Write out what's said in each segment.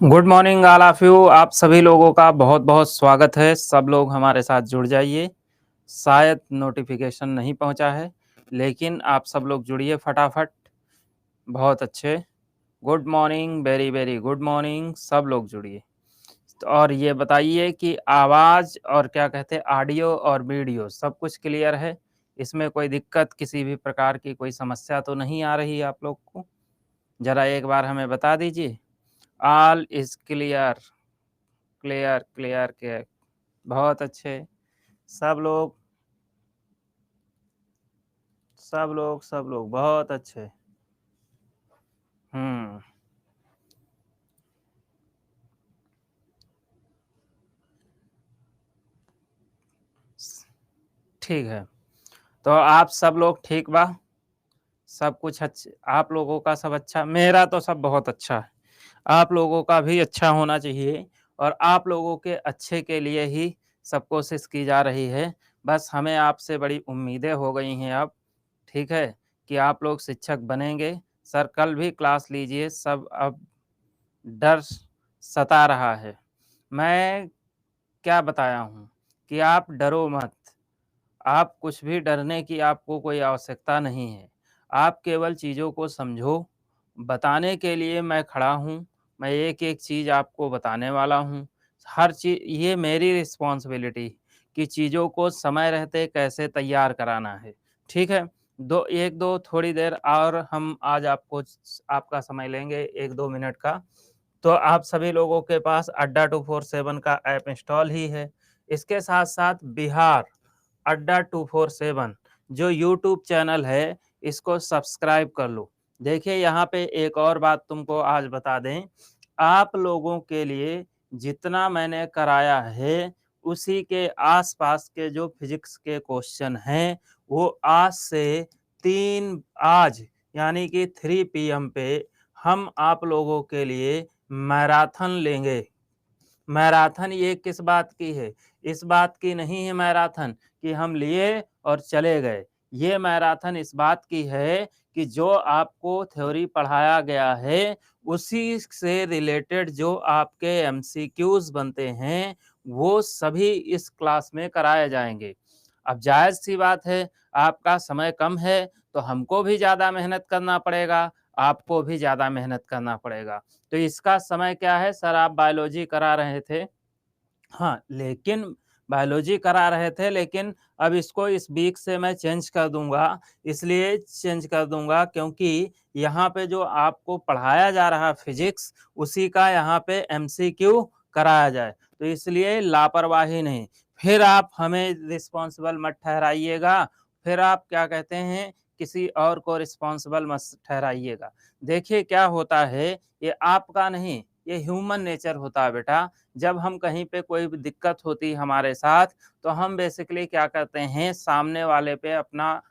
Good morning all of you. आप सभी लोगों का बहुत बहुत स्वागत है। सब लोग हमारे साथ जुड़ जाइए। शायद नोटिफिकेशन नहीं पहुंचा है, लेकिन आप सब लोग जुड़िए फटाफट। बहुत अच्छे। Good morning, very very good morning. सब लोग जुड़िए। और ये बताइए कि आवाज़ और क्या कहते हैं, ऑडियो और वीडियो सब कुछ क्लियर है? इसमें कोई दिक्कत, किसी भी प्रकार की कोई समस्या तो नहीं आ रही है आप लोग को? ज़रा एक बार हमें बता दीजिए। All is clear, clear clear clear. बहुत अच्छे। सब लोग सब लोग बहुत अच्छे। हम्म। ठीक है। तो आप सब लोग ठीक बा? सब कुछ अच्छे? आप लोगों का सब अच्छा? मेरा तो सब बहुत अच्छा है। आप लोगों का भी अच्छा होना चाहिए, और आप लोगों के अच्छे के लिए ही सब कोशिश की जा रही है। बस हमें आपसे बड़ी उम्मीदें हो गई हैं अब, ठीक है, कि आप लोग शिक्षक बनेंगे। सर कल भी क्लास लीजिए, सब अब डर सता रहा है। मैं क्या बताया हूँ कि आप डरो मत। आप कुछ भी डरने की आपको कोई आवश्यकता नहीं है। आप केवल चीज़ों को समझो। बताने के लिए मैं खड़ा हूँ। मैं एक-एक चीज़ आपको बताने वाला हूँ। हर चीज़ ये मेरी रिस्पॉन्सिबिलिटी कि चीज़ों को समय रहते कैसे तैयार कराना है। ठीक है? 1-2 थोड़ी देर और हम आज आपका समय लेंगे 1-2 मिनट का। तो आप सभी लोगों के पास अड्डा 247 का ऐप इंस्टॉल ही है। इसके साथ-साथ बिहार अड्डा 247 जो यूट्यूब चैनल है, इसको सब्सक्राइब कर लो। देखिए यहाँ पे एक और बात तुमको आज बता दें, आप लोगों के लिए जितना मैंने कराया है, उसी के आस-पास के जो फिज़िक्स के क्वेश्चन हैं, वो आज से 3 आज यानी कि 3 पीएम पे हम आप लोगों के लिए मैराथन लेंगे। मैराथन ये किस बात की है? इस बात की नहीं है मैराथन कि हम लिए और चले गए। ये मैराथन इस बात की है कि जो आपको थ्योरी पढ़ाया गया है, उसी से रिलेटेड जो आपके एमसीक्यूज़ बनते हैं, वो सभी इस क्लास में कराए जाएँगे। अब जायज़-सी बात है, आपका समय कम है, तो हमको भी ज़्यादा मेहनत करना पड़ेगा, आपको भी ज़्यादा मेहनत करना पड़ेगा। तो इसका समय क्या है? सर आप बायोलॉजी करा रहे थे। हाँ, लेकिन बायोलॉजी करा रहे थे, लेकिन अब इसको इस वीक से मैं चेंज कर दूँगा। इसलिए चेंज कर दूँगा क्योंकि यहाँ पे जो आपको पढ़ाया जा रहा है फिज़िक्स, उसी का यहाँ पे एमसीक्यू कराया जाए। तो इसलिए लापरवाही नहीं। फिर आप हमें रिस्पॉन्सिबल मत ठहराइएगा, फिर आप क्या कहते हैं, किसी और को रिस्पॉन्सिबल मत ठहराइएगा। देखिए क्या होता है, ये आपका नहीं, ये ह्यूमन नेचर होता है बेटा। जब हम कहीं पे कोई भी दिक्कत होती है हमारे साथ, तो हम बेसिकली क्या करते हैं, सामने वाले पे अपना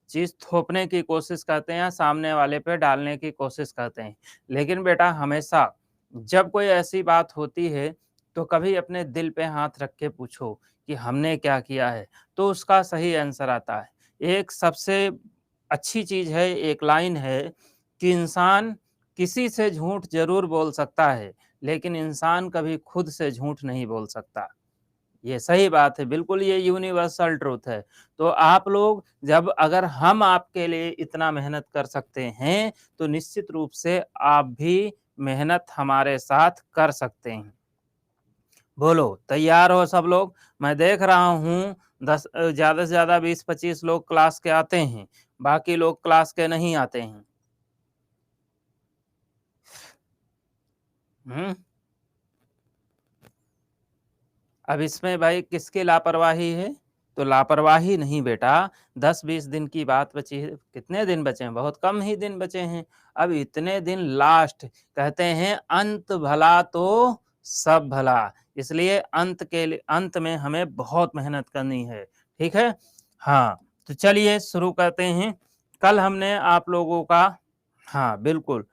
चीज़ थोपने की कोशिश करते हैं, सामने वाले पे डालने की कोशिश करते हैं। लेकिन बेटा हमेशा जब कोई ऐसी बात होती है, तो कभी अपने दिल पे हाथ रख के पूछो कि हमने क्या किया है, तो उसका सही आंसर आता है। एक सबसे अच्छी चीज़ है, एक लाइन है कि इंसान किसी से झूठ ज़रूर बोल सकता है, लेकिन इंसान कभी खुद से झूठ नहीं बोल सकता। ये सही बात है, बिल्कुल ये यूनिवर्सल ट्रुथ है। तो आप लोग जब अगर हम आपके लिए इतना मेहनत कर सकते हैं, तो निश्चित रूप से आप भी मेहनत हमारे साथ कर सकते हैं। बोलो, तैयार हो सब लोग? मैं देख रहा हूँ 10 ज़्यादा से ज़्यादा 20-25 लोग क्लास के आते हैं, बाकी लोग क्लास के नहीं आते हैं। हुँ? अब इसमें भाई किसकी लापरवाही है? तो लापरवाही नहीं बेटा, 10-20 दिन की बात बची है। कितने दिन बचे हैं? बहुत कम ही दिन बचे हैं। अब इतने दिन लास्ट कहते हैं अंत भला तो सब भला। इसलिए अंत में हमें बहुत मेहनत करनी है। ठीक है? हाँ, तो चलिए शुरू करते हैं। कल हमने आप लोगों का हाँ, बिल्कुल।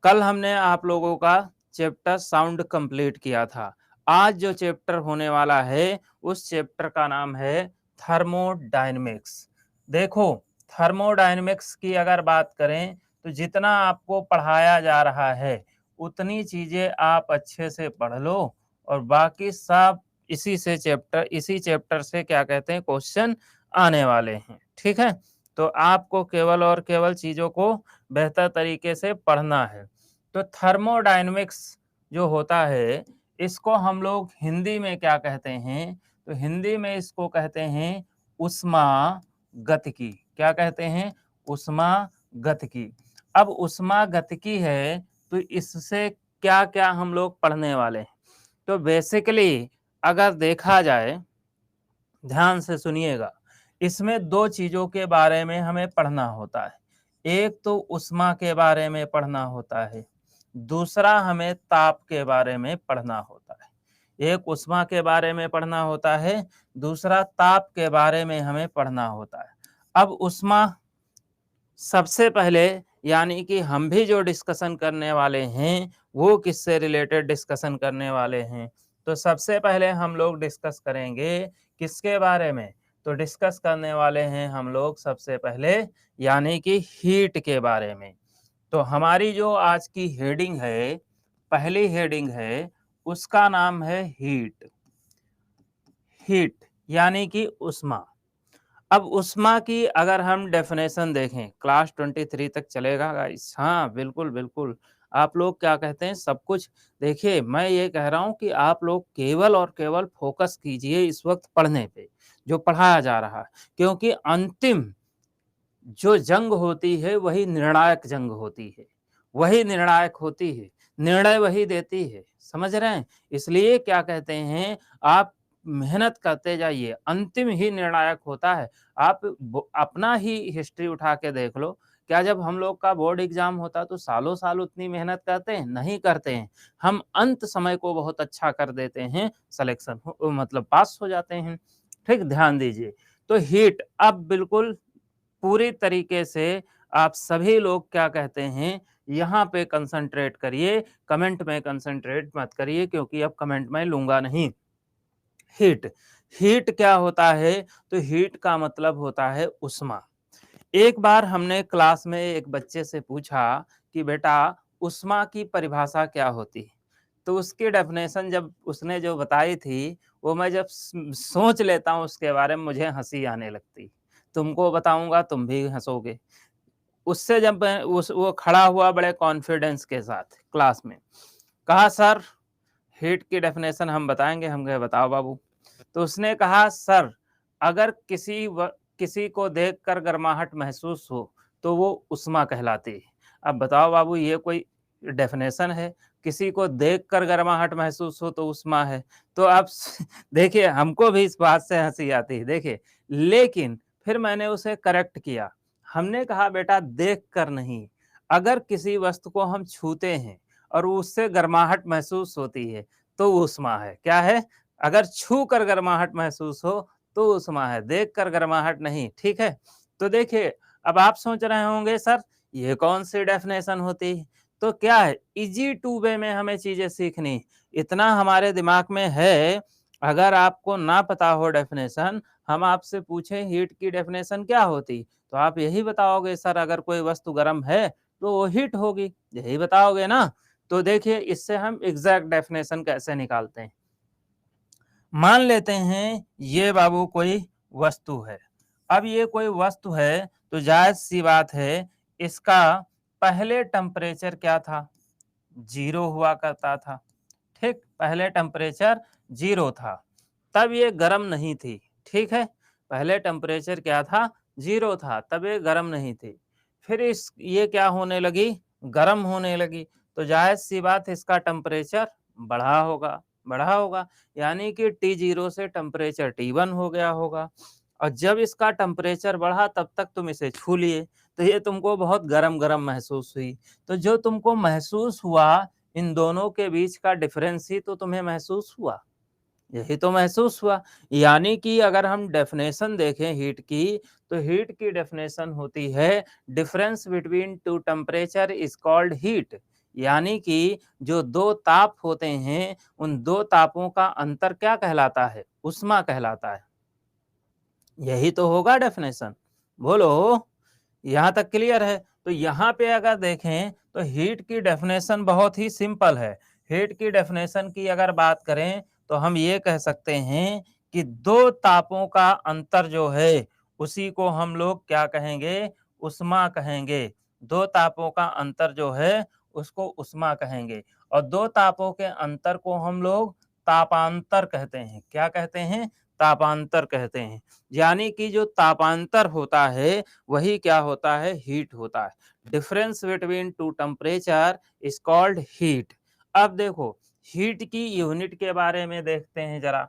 कल हमने आप लोगों का चैप्टर साउंड कंप्लीट किया था। आज जो चैप्टर होने वाला है, उस चैप्टर का नाम है थर्मोडायनेमिक्स। देखो, थर्मोडायनेमिक्स की अगर बात करें, तो जितना आपको पढ़ाया जा रहा है, उतनी चीजें आप अच्छे से पढ़ लो और बाकी सब इसी चैप्टर से क्या कहते हैं क्वेश्चन आने वाले हैं। ठीक है, तो आपको केवल और केवल चीजों को बेहतर तरीके से पढ़ना है। तो थर्मोडायनेमिक्स जो होता है इसको हम लोग हिंदी में क्या कहते हैं, तो हिंदी में इसको कहते हैं ऊष्मागतिकी। क्या कहते हैं? ऊष्मागतिकी। अब ऊष्मागतिकी है तो इससे क्या क्या हम लोग पढ़ने वाले हैं? तो बेसिकली अगर देखा जाए, ध्यान से सुनिएगा, इसमें दो चीजों के बारे में हमें पढ़ना होता है। एक तो ऊष्मा के बारे में पढ़ना होता है, दूसरा हमें ताप के बारे में पढ़ना होता है। एक ऊष्मा के बारे में पढ़ना होता है, दूसरा ताप के बारे में हमें पढ़ना होता है। अब ऊष्मा सबसे पहले, यानी कि हम भी जो डिस्कशन करने वाले हैं वो किससे रिलेटेड डिस्कशन करने वाले हैं? तो सबसे पहले हम लोग डिस्कस करेंगे किसके बारे में? तो डिस्कस करने वाले हैं हम लोग सबसे पहले यानी कि हीट के बारे में। तो हमारी जो आज की हेडिंग है, पहली हेडिंग है, उसका नाम है हीट। हीट यानी कि ऊष्मा। अब ऊष्मा की अगर हम डेफिनेशन देखें, क्लास 23 तक चलेगा गाइस। हाँ, बिल्कुल, बिल्कुल। आप लोग क्या कहते हैं, सब कुछ देखिए, मैं ये कह रहा हूँ कि आप लोग केवल और केवल फ़ोकस कीजिए इस वक़्त पढ़ने पे, जो पढ़ाया जा रहा है। क्योंकि अंतिम जो जंग होती है वही निर्णायक जंग होती है, वही निर्णायक होती है, निर्णय वही देती है, समझ रहे हैं? इसलिए क्या कहते हैं, आप मेहनत करते जाइए, अंतिम ही निर्णायक होता है। आप अपना ही हिस्ट्री उठा के देख लो, क्या जब हम लोग का बोर्ड एग्जाम होता तो सालों साल उतनी मेहनत करते हैं? नहीं करते हैं। हम अंत समय को बहुत अच्छा कर देते हैं, सिलेक्शन मतलब पास हो जाते हैं। ठीक, ध्यान दीजिए। तो हीट अब बिल्कुल पूरी तरीके से आप सभी लोग क्या कहते हैं, यहाँ पे कंसंट्रेट करिए, कमेंट में कंसंट्रेट मत करिए क्योंकि अब कमेंट में लूंगा नहीं। हीट, हीट क्या होता है? तो हीट का मतलब होता है ऊष्मा। एक बार हमने क्लास में एक बच्चे से पूछा कि बेटा ऊष्मा की परिभाषा क्या होती है? तो उसकी डेफिनेशन जब उसने जो बताई थी, वो मैं जब सोच लेता हूँ उसके बारे में मुझे हंसी आने लगती। तुमको बताऊंगा तुम भी हंसोगे। उससे जब मैं उस वो खड़ा हुआ बड़े कॉन्फिडेंस के साथ क्लास में, कहा सर हीट की डेफिनेशन हम बताएंगे। हम कहे बताओ बाबू। तो उसने कहा सर, अगर किसी को देखकर गर्माहट महसूस हो तो वो ऊष्मा कहलाती है। अब बताओ बाबू, ये कोई डेफिनेशन है? किसी को देखकर गर्माहट महसूस हो तो ऊष्मा है। तो आप देखिए, हमको भी इस बात से हंसी आती है। देखिए, लेकिन फिर मैंने उसे करेक्ट किया। हमने कहा बेटा देख कर नहीं, अगर किसी वस्तु को हम छूते हैं और उससे गर्माहट महसूस होती है तो ऊष्मा है। क्या है? अगर छू कर गर्माहट महसूस हो तो ऊष्मा है, देख कर गर्माहट नहीं। ठीक है, तो देखिए, अब आप सोच रहे होंगे सर ये कौन सी डेफिनेशन होती है? तो क्या है, इजी टू वे में हमें चीजें सीखनी, इतना हमारे दिमाग में है। अगर आपको ना पता हो डेफिनेशन, हम आपसे पूछें हीट की डेफिनेशन क्या होती, तो आप यही बताओगे सर अगर कोई वस्तु गर्म है तो वो हीट होगी, यही बताओगे ना। तो देखिए, इससे हम एग्जैक्ट डेफिनेशन कैसे निकालते हैं। मान लेते हैं ये बाबू कोई वस्तु है। अब ये कोई वस्तु है तो जायज सी बात है, इसका पहले टेम्परेचर क्या था? 0 हुआ करता था। ठीक, पहले टेम्परेचर 0 था, तब ये गर्म नहीं थी। ठीक है, पहले टेम्परेचर क्या था? 0 था, तब ये गर्म नहीं थी। फिर ये क्या होने लगी? गर्म होने लगी। तो जायज सी बात इसका टेम्परेचर बढ़ा होगा, बढ़ा होगा, यानी कि T0 से टेम्परेचर T1 हो गया होगा। और जब इसका टेम्परेचर बढ़ा तब तक तुम इसे छू लिए तो ये तुमको बहुत गरम गरम महसूस हुई। तो जो तुमको महसूस हुआ, इन दोनों के बीच का डिफरेंस ही तो तुम्हें महसूस हुआ, यही तो महसूस हुआ। यानी कि अगर हम डेफिनेशन देखें हीट की, तो हीट की डेफिनेशन होती है difference between two temperature is called heat. यानी कि जो दो ताप होते हैं, उन दो तापों का अंतर क्या कहलाता है? ऊष्मा कहलाता है। यही तो होगा डेफिनेशन। बोलो, यहाँ तक क्लियर है? तो यहाँ पे अगर देखें तो हीट की डेफिनेशन बहुत ही सिंपल है। हीट की डेफिनेशन की अगर बात करें तो हम ये कह सकते हैं कि दो तापों का अंतर जो है उसी को हम लोग क्या कहेंगे, उष्मा कहेंगे। दो तापों का अंतर जो है उसको उष्मा कहेंगे और दो तापों के अंतर को हम लोग तापांतर कहते हैं। क्या कहते हैं? तापांतर कहते हैं। यानी कि जो तापांतर होता है वही क्या होता है, हीट होता है। Difference between two temperature is called heat. अब देखो हीट की यूनिट के बारे में देखते हैं जरा।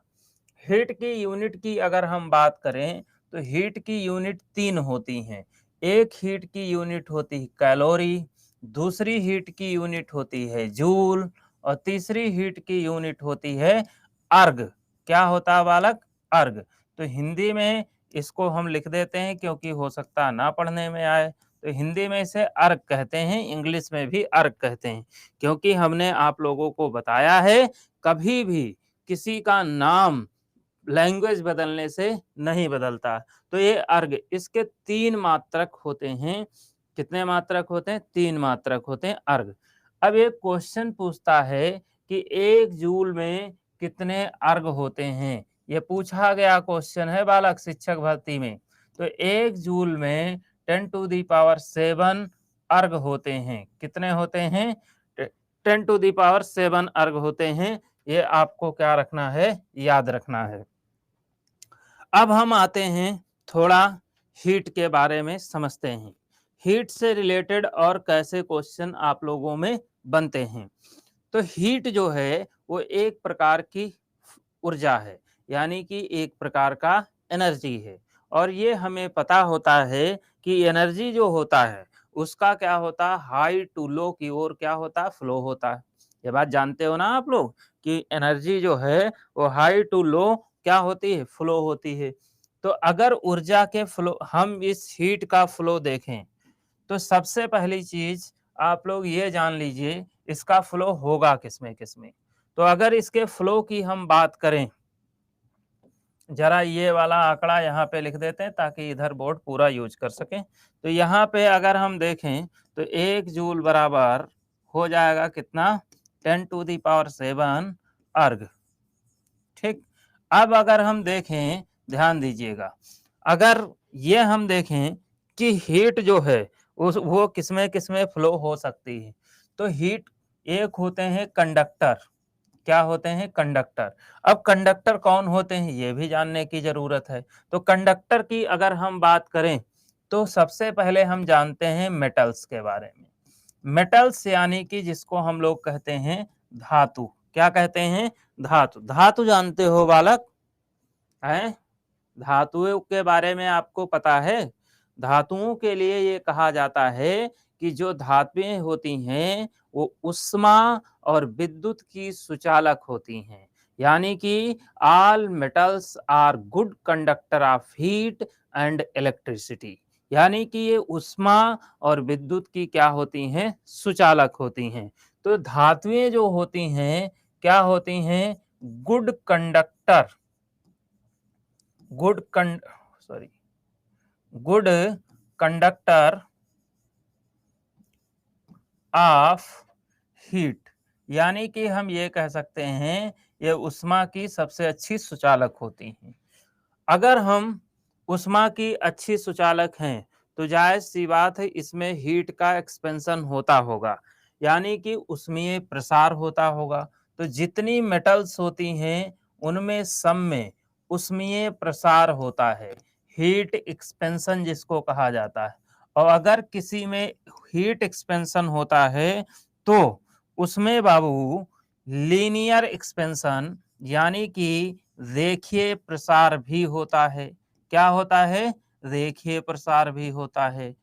हीट की यूनिट की अगर हम बात करें तो हीट की यूनिट 3 होती हैं। एक हीट की यूनिट होती है कैलोरी, दूसरी हीट की यूनिट होती है जूल और तीसरी हीट की यूनिट होती है अर्ग। क्या होता है बालक? अर्ग। तो हिंदी में इसको हम लिख देते हैं क्योंकि हो सकता है ना पढ़ने में आए, तो हिंदी में इसे अर्ग कहते हैं, इंग्लिश में भी अर्ग कहते हैं। क्योंकि हमने आप लोगों को बताया है कभी भी किसी का नाम लैंग्वेज बदलने से नहीं बदलता। तो ये अर्ग, इसके 3 मात्रक होते हैं। कितने मात्रक होते हैं? 3 मात्रक होते हैं अर्ग। अब एक क्वेश्चन पूछता है कि 1 जूल में कितने अर्ग होते हैं? ये पूछा गया क्वेश्चन है बालक शिक्षक भर्ती में। तो 1 जूल में 10 टू दी पावर 7 अर्ग होते हैं। कितने होते हैं? 10 टू दी पावर 7 अर्ग होते हैं। ये आपको क्या रखना है? याद रखना है। अब हम आते हैं थोड़ा हीट के बारे में समझते हैं। हीट से रिलेटेड और कैसे क्वेश्चन आप लोगों में बनते हैं। तो हीट जो है वो एक प्रकार की ऊर्जा है, यानी कि एक प्रकार का एनर्जी है। और ये हमें पता होता है कि एनर्जी जो होता है उसका क्या होता है, हाई टू लो की ओर क्या होता है, फ्लो होता है। ये बात जानते हो ना आप लोग कि एनर्जी जो है वो हाई टू लो क्या होती है, फ्लो होती है। तो अगर ऊर्जा के फ्लो, हम इस हीट का फ्लो देखें तो सबसे पहली चीज आप लोग ये जान लीजिए इसका फ्लो होगा किसमें किसमें। तो अगर इसके फ्लो की हम बात करें, जरा ये वाला आंकड़ा यहाँ पे लिख देते हैं ताकि इधर बोर्ड पूरा यूज कर सकें। तो यहाँ पे अगर हम देखें तो 1 जूल बराबर हो जाएगा कितना, 10 टू दी पावर 7 अर्ग। ठीक। अब अगर हम देखें, ध्यान दीजिएगा, अगर ये हम देखें कि हीट जो है वो किसमें किसमें फ्लो हो सकती है। तो हीट एक होते हैं कंडक्टर। क्या होते हैं? कंडक्टर। अब कंडक्टर कौन होते हैं ये भी जानने की जरूरत है। तो कंडक्टर की अगर हम बात करें तो सबसे पहले हम जानते हैं मेटल्स के बारे में। मेटल्स यानी कि जिसको हम लोग कहते हैं धातु। क्या कहते हैं? धातु। धातु जानते हो बालक? हैं? धातुओं के बारे में आपको पता है? धातुओं के लिए ये कहा जाता है कि जो धातुएं होती हैं वो उष्मा और विद्युत की सुचालक होती हैं। यानी कि all metals are good conductor of heat and electricity. यानी कि ये उष्मा और विद्युत की क्या होती हैं? सुचालक होती हैं। तो धातुएं जो होती हैं क्या होती हैं? Good conductor, good sorry good conductor of heat. यानी कि हम ये कह सकते हैं ये उष्मा की सबसे अच्छी सुचालक होती हैं। अगर हम उष्मा की अच्छी सुचालक हैं तो जायज सी बात है इसमें हीट का एक्सपेंशन होता होगा, यानी कि उष्मीय प्रसार होता होगा। तो जितनी मेटल्स होती हैं उनमें सब में उष्मीय प्रसार होता है, हीट एक्सपेंशन जिसको कहा जाता है। और अगर किसी में हीट एक्सपेंशन होता है तो उसमें बाबू लीनियर एक्सपेंशन यानी कि रेखीय प्रसार भी होता है। क्या होता है? रेखीय प्रसार भी होता है,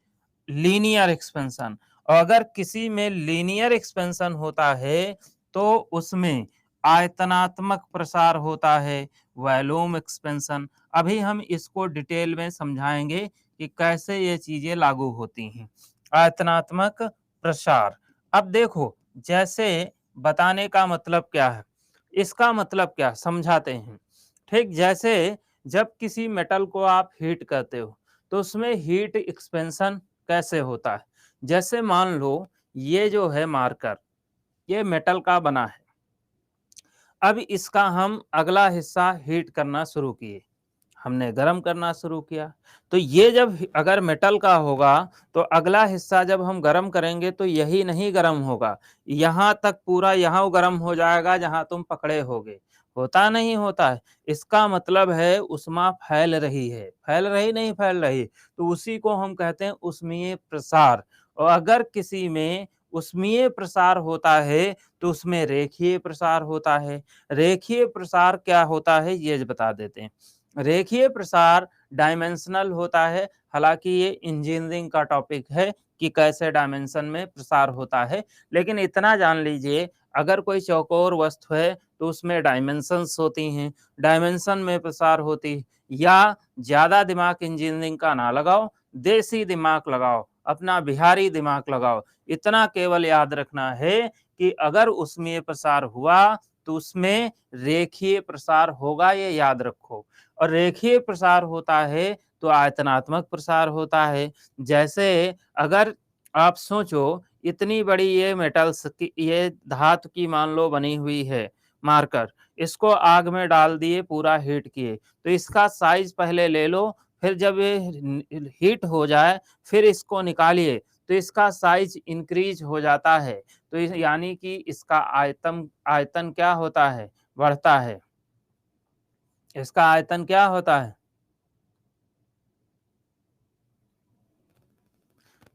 लीनियर एक्सपेंशन। और अगर किसी में लीनियर एक्सपेंशन होता है तो उसमें आयतनात्मक प्रसार होता है, वॉल्यूम एक्सपेंशन। अभी हम इसको डिटेल में समझाएंगे कि कैसे ये चीजें लागू होती हैं। आयतनात्मक प्रसार, अब देखो जैसे बताने का मतलब क्या है, इसका मतलब क्या समझाते हैं। ठीक, जैसे जब किसी मेटल को आप हीट करते हो तो उसमें हीट एक्सपेंशन कैसे होता है। जैसे मान लो ये जो है मार्कर, ये मेटल का बना है। अब इसका हम अगला हिस्सा हीट करना शुरू किए, हमने गरम करना शुरू किया। तो ये जब अगर मेटल का होगा तो अगला हिस्सा जब हम गरम करेंगे तो यही नहीं गरम होगा, यहाँ तक पूरा यहाँ गरम हो जाएगा जहाँ तुम पकड़े होगे। होता नहीं होता है। इसका मतलब है ऊष्मा फैल रही है, फैल रही नहीं फैल रही, तो उसी को हम कहते हैं ऊष्मीय प्रसार। और अगर किसी में ऊष्मीय प्रसार होता है तो उसमें रेखीय प्रसार होता है। रेखीय प्रसार क्या होता है ये बता देते हैं। रेखीय प्रसार डायमेंशनल होता है, हालांकि ये इंजीनियरिंग का टॉपिक है कि कैसे डायमेंशन में प्रसार होता है, लेकिन इतना जान लीजिए अगर कोई चौकोर वस्तु है तो उसमें डायमेंशंस होती हैं, डायमेंशन में प्रसार होती है। या ज्यादा दिमाग इंजीनियरिंग का ना लगाओ, देसी दिमाग लगाओ, अपना बिहारी दिमाग लगाओ। इतना केवल याद रखना है कि अगर उसमें प्रसार हुआ तो उसमें रेखीय प्रसार होगा, ये याद रखो। और रेखीय प्रसार होता है तो आयतनात्मक प्रसार होता है। जैसे अगर आप सोचो इतनी बड़ी ये मेटल्स की, ये धातु की मान लो बनी हुई है मार्कर, इसको आग में डाल दिए, पूरा हीट किए, तो इसका साइज पहले ले लो, फिर जब ये हीट हो जाए फिर इसको निकालिए तो इसका साइज इंक्रीज हो जाता है। तो यानी कि इसका आयतन आयतन क्या होता है, बढ़ता है। इसका आयतन क्या होता है,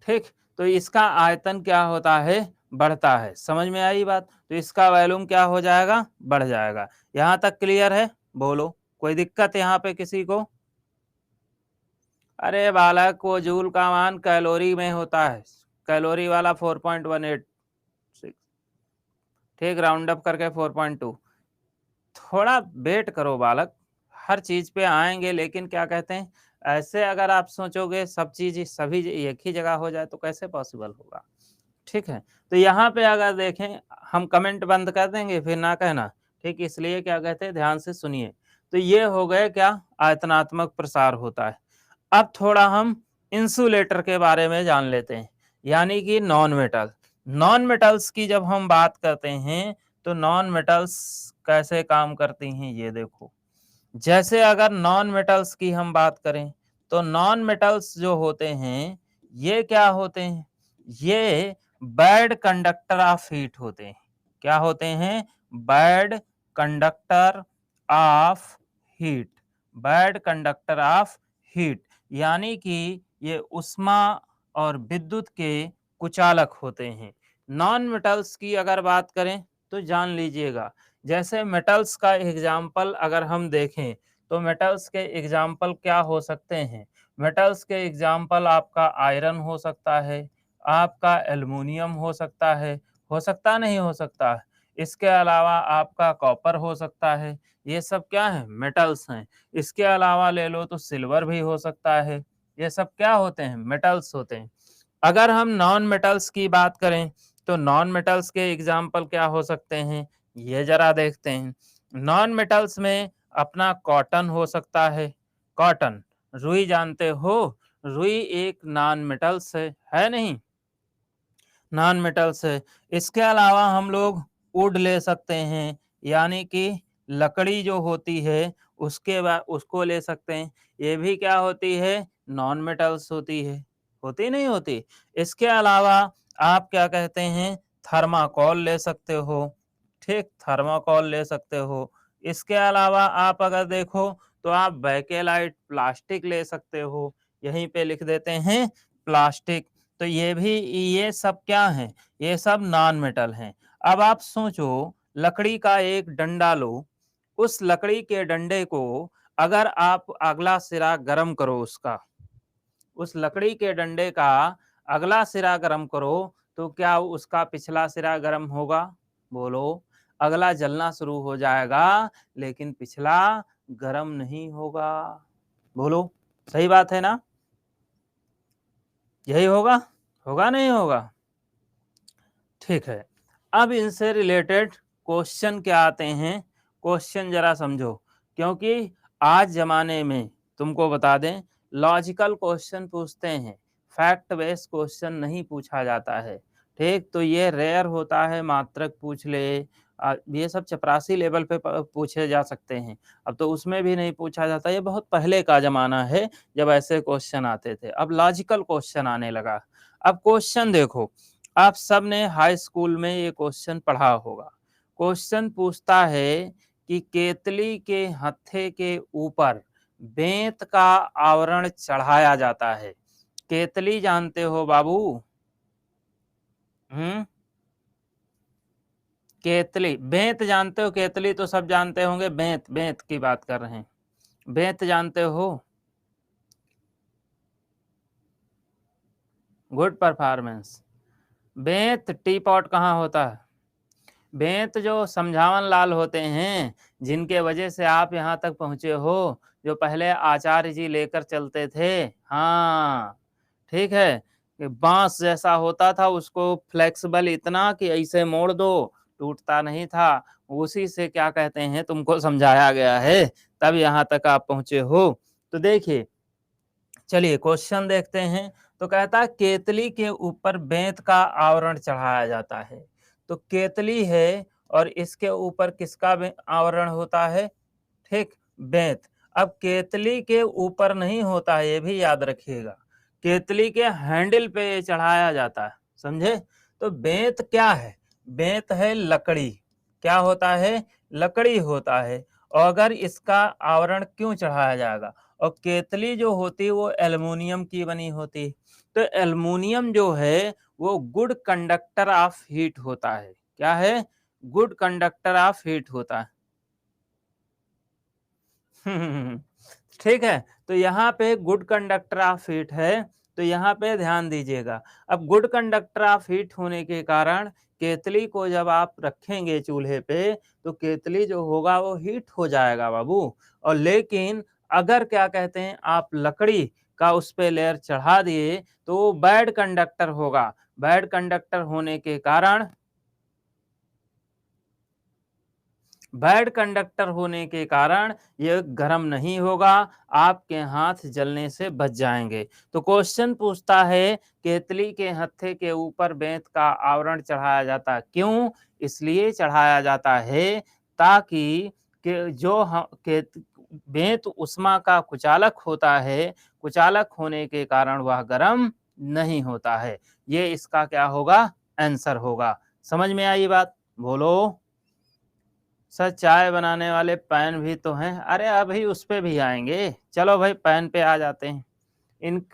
ठीक। तो इसका आयतन क्या होता है, बढ़ता है। समझ में आई बात। तो इसका वॉल्यूम क्या हो जाएगा, बढ़ जाएगा। यहां तक क्लियर है, बोलो कोई दिक्कत यहाँ पे किसी को। अरे बालक, वो जूल का मान कैलोरी में होता है, कैलोरी वाला 4.186, ठीक, राउंड अप करके 4.2। थोड़ा वेट करो बालक, हर चीज पे आएंगे, लेकिन क्या कहते हैं, ऐसे अगर आप सोचोगे सब चीज सभी एक ही जगह हो जाए तो कैसे पॉसिबल होगा। ठीक है, तो यहाँ पे अगर देखें, हम कमेंट बंद कर देंगे फिर ना कहना, ठीक, इसलिए क्या कहते हैं ध्यान से सुनिए। तो ये हो गए क्या, आयतनात्मक प्रसार होता है। अब थोड़ा हम इंसुलेटर के बारे में जान लेते हैं, यानी कि नॉन मेटल। नॉन मेटल्स की जब हम बात करते हैं तो नॉन मेटल्स कैसे काम करती हैं ये देखो। जैसे अगर नॉन मेटल्स की हम बात करें तो नॉन मेटल्स जो होते हैं ये क्या होते हैं, ये बैड कंडक्टर ऑफ हीट होते हैं। क्या होते हैं, bad conductor of heat, bad conductor of heat, यानी कि ये उष्मा और विद्युत के कुचालक होते हैं। नॉन मेटल्स की अगर बात करें तो जान लीजिएगा, जैसे मेटल्स का एग्जाम्पल अगर हम देखें तो मेटल्स के एग्जाम्पल क्या हो सकते हैं। मेटल्स के एग्जाम्पल आपका आयरन हो सकता है, आपका एल्युमिनियम हो सकता नहीं हो सकता है। इसके अलावा आपका कॉपर हो सकता है। ये सब क्या है, मेटल्स हैं। इसके अलावा ले लो तो सिल्वर भी हो सकता है। ये सब क्या होते हैं, मेटल्स होते हैं। अगर हम नॉन मेटल्स की बात करें तो नॉन मेटल्स के एग्जाम्पल क्या हो सकते हैं, ये जरा देखते हैं। नॉन मेटल्स में अपना कॉटन हो सकता है, कॉटन, रुई जानते हो, रुई एक नॉन मेटल्स है नहीं, नॉन मेटल्स है। इसके अलावा हम लोग वुड ले सकते हैं, यानी कि लकड़ी जो होती है उसके बाद उसको ले सकते हैं। ये भी क्या होती है, नॉन मेटल्स होती है, होती नहीं होती। इसके अलावा आप क्या कहते हैं, थर्माकोल ले सकते हो, ठीक, थर्माकोल ले सकते हो। इसके अलावा आप अगर देखो तो आप बैकेलाइट प्लास्टिक ले सकते हो, यहीं पे लिख देते हैं प्लास्टिक। तो ये भी, ये सब क्या है, ये सब नॉन मेटल हैं। अब आप सोचो, लकड़ी का एक डंडा लो, उस लकड़ी के डंडे को अगर आप अगला सिरा गर्म करो, उसका, उस लकड़ी के डंडे का अगला सिरा गर्म करो तो क्या उसका पिछला सिरा गर्म होगा, बोलो। अगला जलना शुरू हो जाएगा लेकिन पिछला गर्म नहीं होगा, बोलो। सही बात है ना, यही होगा, होगा नहीं होगा। ठीक है, अब इनसे रिलेटेड क्वेश्चन क्या आते हैं, क्वेश्चन जरा समझो, क्योंकि आज जमाने में तुमको बता दें लॉजिकल क्वेश्चन पूछते हैं, फैक्ट बेस्ड क्वेश्चन नहीं पूछा जाता है। ठीक, तो ये रेयर होता है, मात्रक पूछ ले, ये सब चपरासी लेवल पे पूछे जा सकते हैं। अब तो उसमें भी नहीं पूछा जाता, ये बहुत पहले का जमाना है जब ऐसे क्वेश्चन आते थे। अब लॉजिकल क्वेश्चन आने लगा। अब क्वेश्चन देखो, आप सबने हाई स्कूल में ये क्वेश्चन पढ़ा होगा। क्वेश्चन पूछता है कि केतली के हत्थे के ऊपर बेंत का आवरण चढ़ाया जाता है। केतली जानते हो बाबू? हम्म, केतली, बेंत जानते हो? केतली तो सब जानते होंगे, बेंत, बेंत की बात कर रहे हैं। बेंत जानते हो? Good performance. बेंत टी पॉट कहाँ होता है? बेंत जो समझावन लाल होते हैं, जिनके वजह से आप यहाँ तक पहुँचे हो, जो पहले आचार्य जी लेकर चलते थे। हाँ, ठीक है। कि बाँस जैसा होता था, उसको फ्लेक्सिबल इतना कि ऐसे मोड़ दो, टूटता नहीं था। उसी से क्या कहते हैं, तुमको समझाया गया है, तब यहाँ तक आप पहुँचे हो। तो देखिए, चलिए क्वेश्चन देखते हैं। तो कहता है केतली के ऊपर बेंत का आवरण चढ़ाया जाता है। तो केतली है और इसके ऊपर किसका आवरण होता है? ठीक, बेंत। अब केतली के ऊपर नहीं होता है, ये भी याद रखिएगा। केतली के हैंडल पे ये चढ़ाया जाता है, समझे? तो बेंत क्या है? बेंत है लकड़ी। क्या होता है? लकड़ी होता है। और अगर इसका आवरण क्यों चढ़ाया जाएगा? और केतली जो होती है वो एल्युमिनियम की बनी होती है। तो एल्युमिनियम जो है वो गुड कंडक्टर ऑफ हीट होता है। क्या है? गुड कंडक्टर ऑफ हीट होता है। ठीक है, तो यहाँ पे गुड कंडक्टर ऑफ हीट है, तो यहाँ पे ध्यान दीजिएगा। अब गुड कंडक्टर ऑफ हीट होने के कारण केतली को जब आप रखेंगे चूल्हे पे, तो केतली जो होगा वो हीट हो जाएगा बाबू। और लेकिन अगर क्या कहते हैं, आप लकड़ी का उस पे लेयर चढ़ा दिए, तो वो बैड कंडक्टर होगा। बैड कंडक्टर होने के कारण, बैड कंडक्टर होने के कारण ये गर्म नहीं होगा, आपके हाथ जलने से बच जाएंगे। तो क्वेश्चन पूछता है केतली के हत्थे के ऊपर बेंत का आवरण चढ़ाया जाता, क्यों? इसलिए चढ़ाया जाता है ताकि के बेंत उष्मा का कुचालक होता है, कुचालक होने के कारण वह गर्म नहीं होता है। ये इसका क्या होगा? आंसर होगा। समझ में आई बात? बोलो। सर चाय बनाने वाले पैन भी तो हैं। अरे अभी उस पे भी आएंगे, चलो भाई पैन पे आ जाते हैं। इन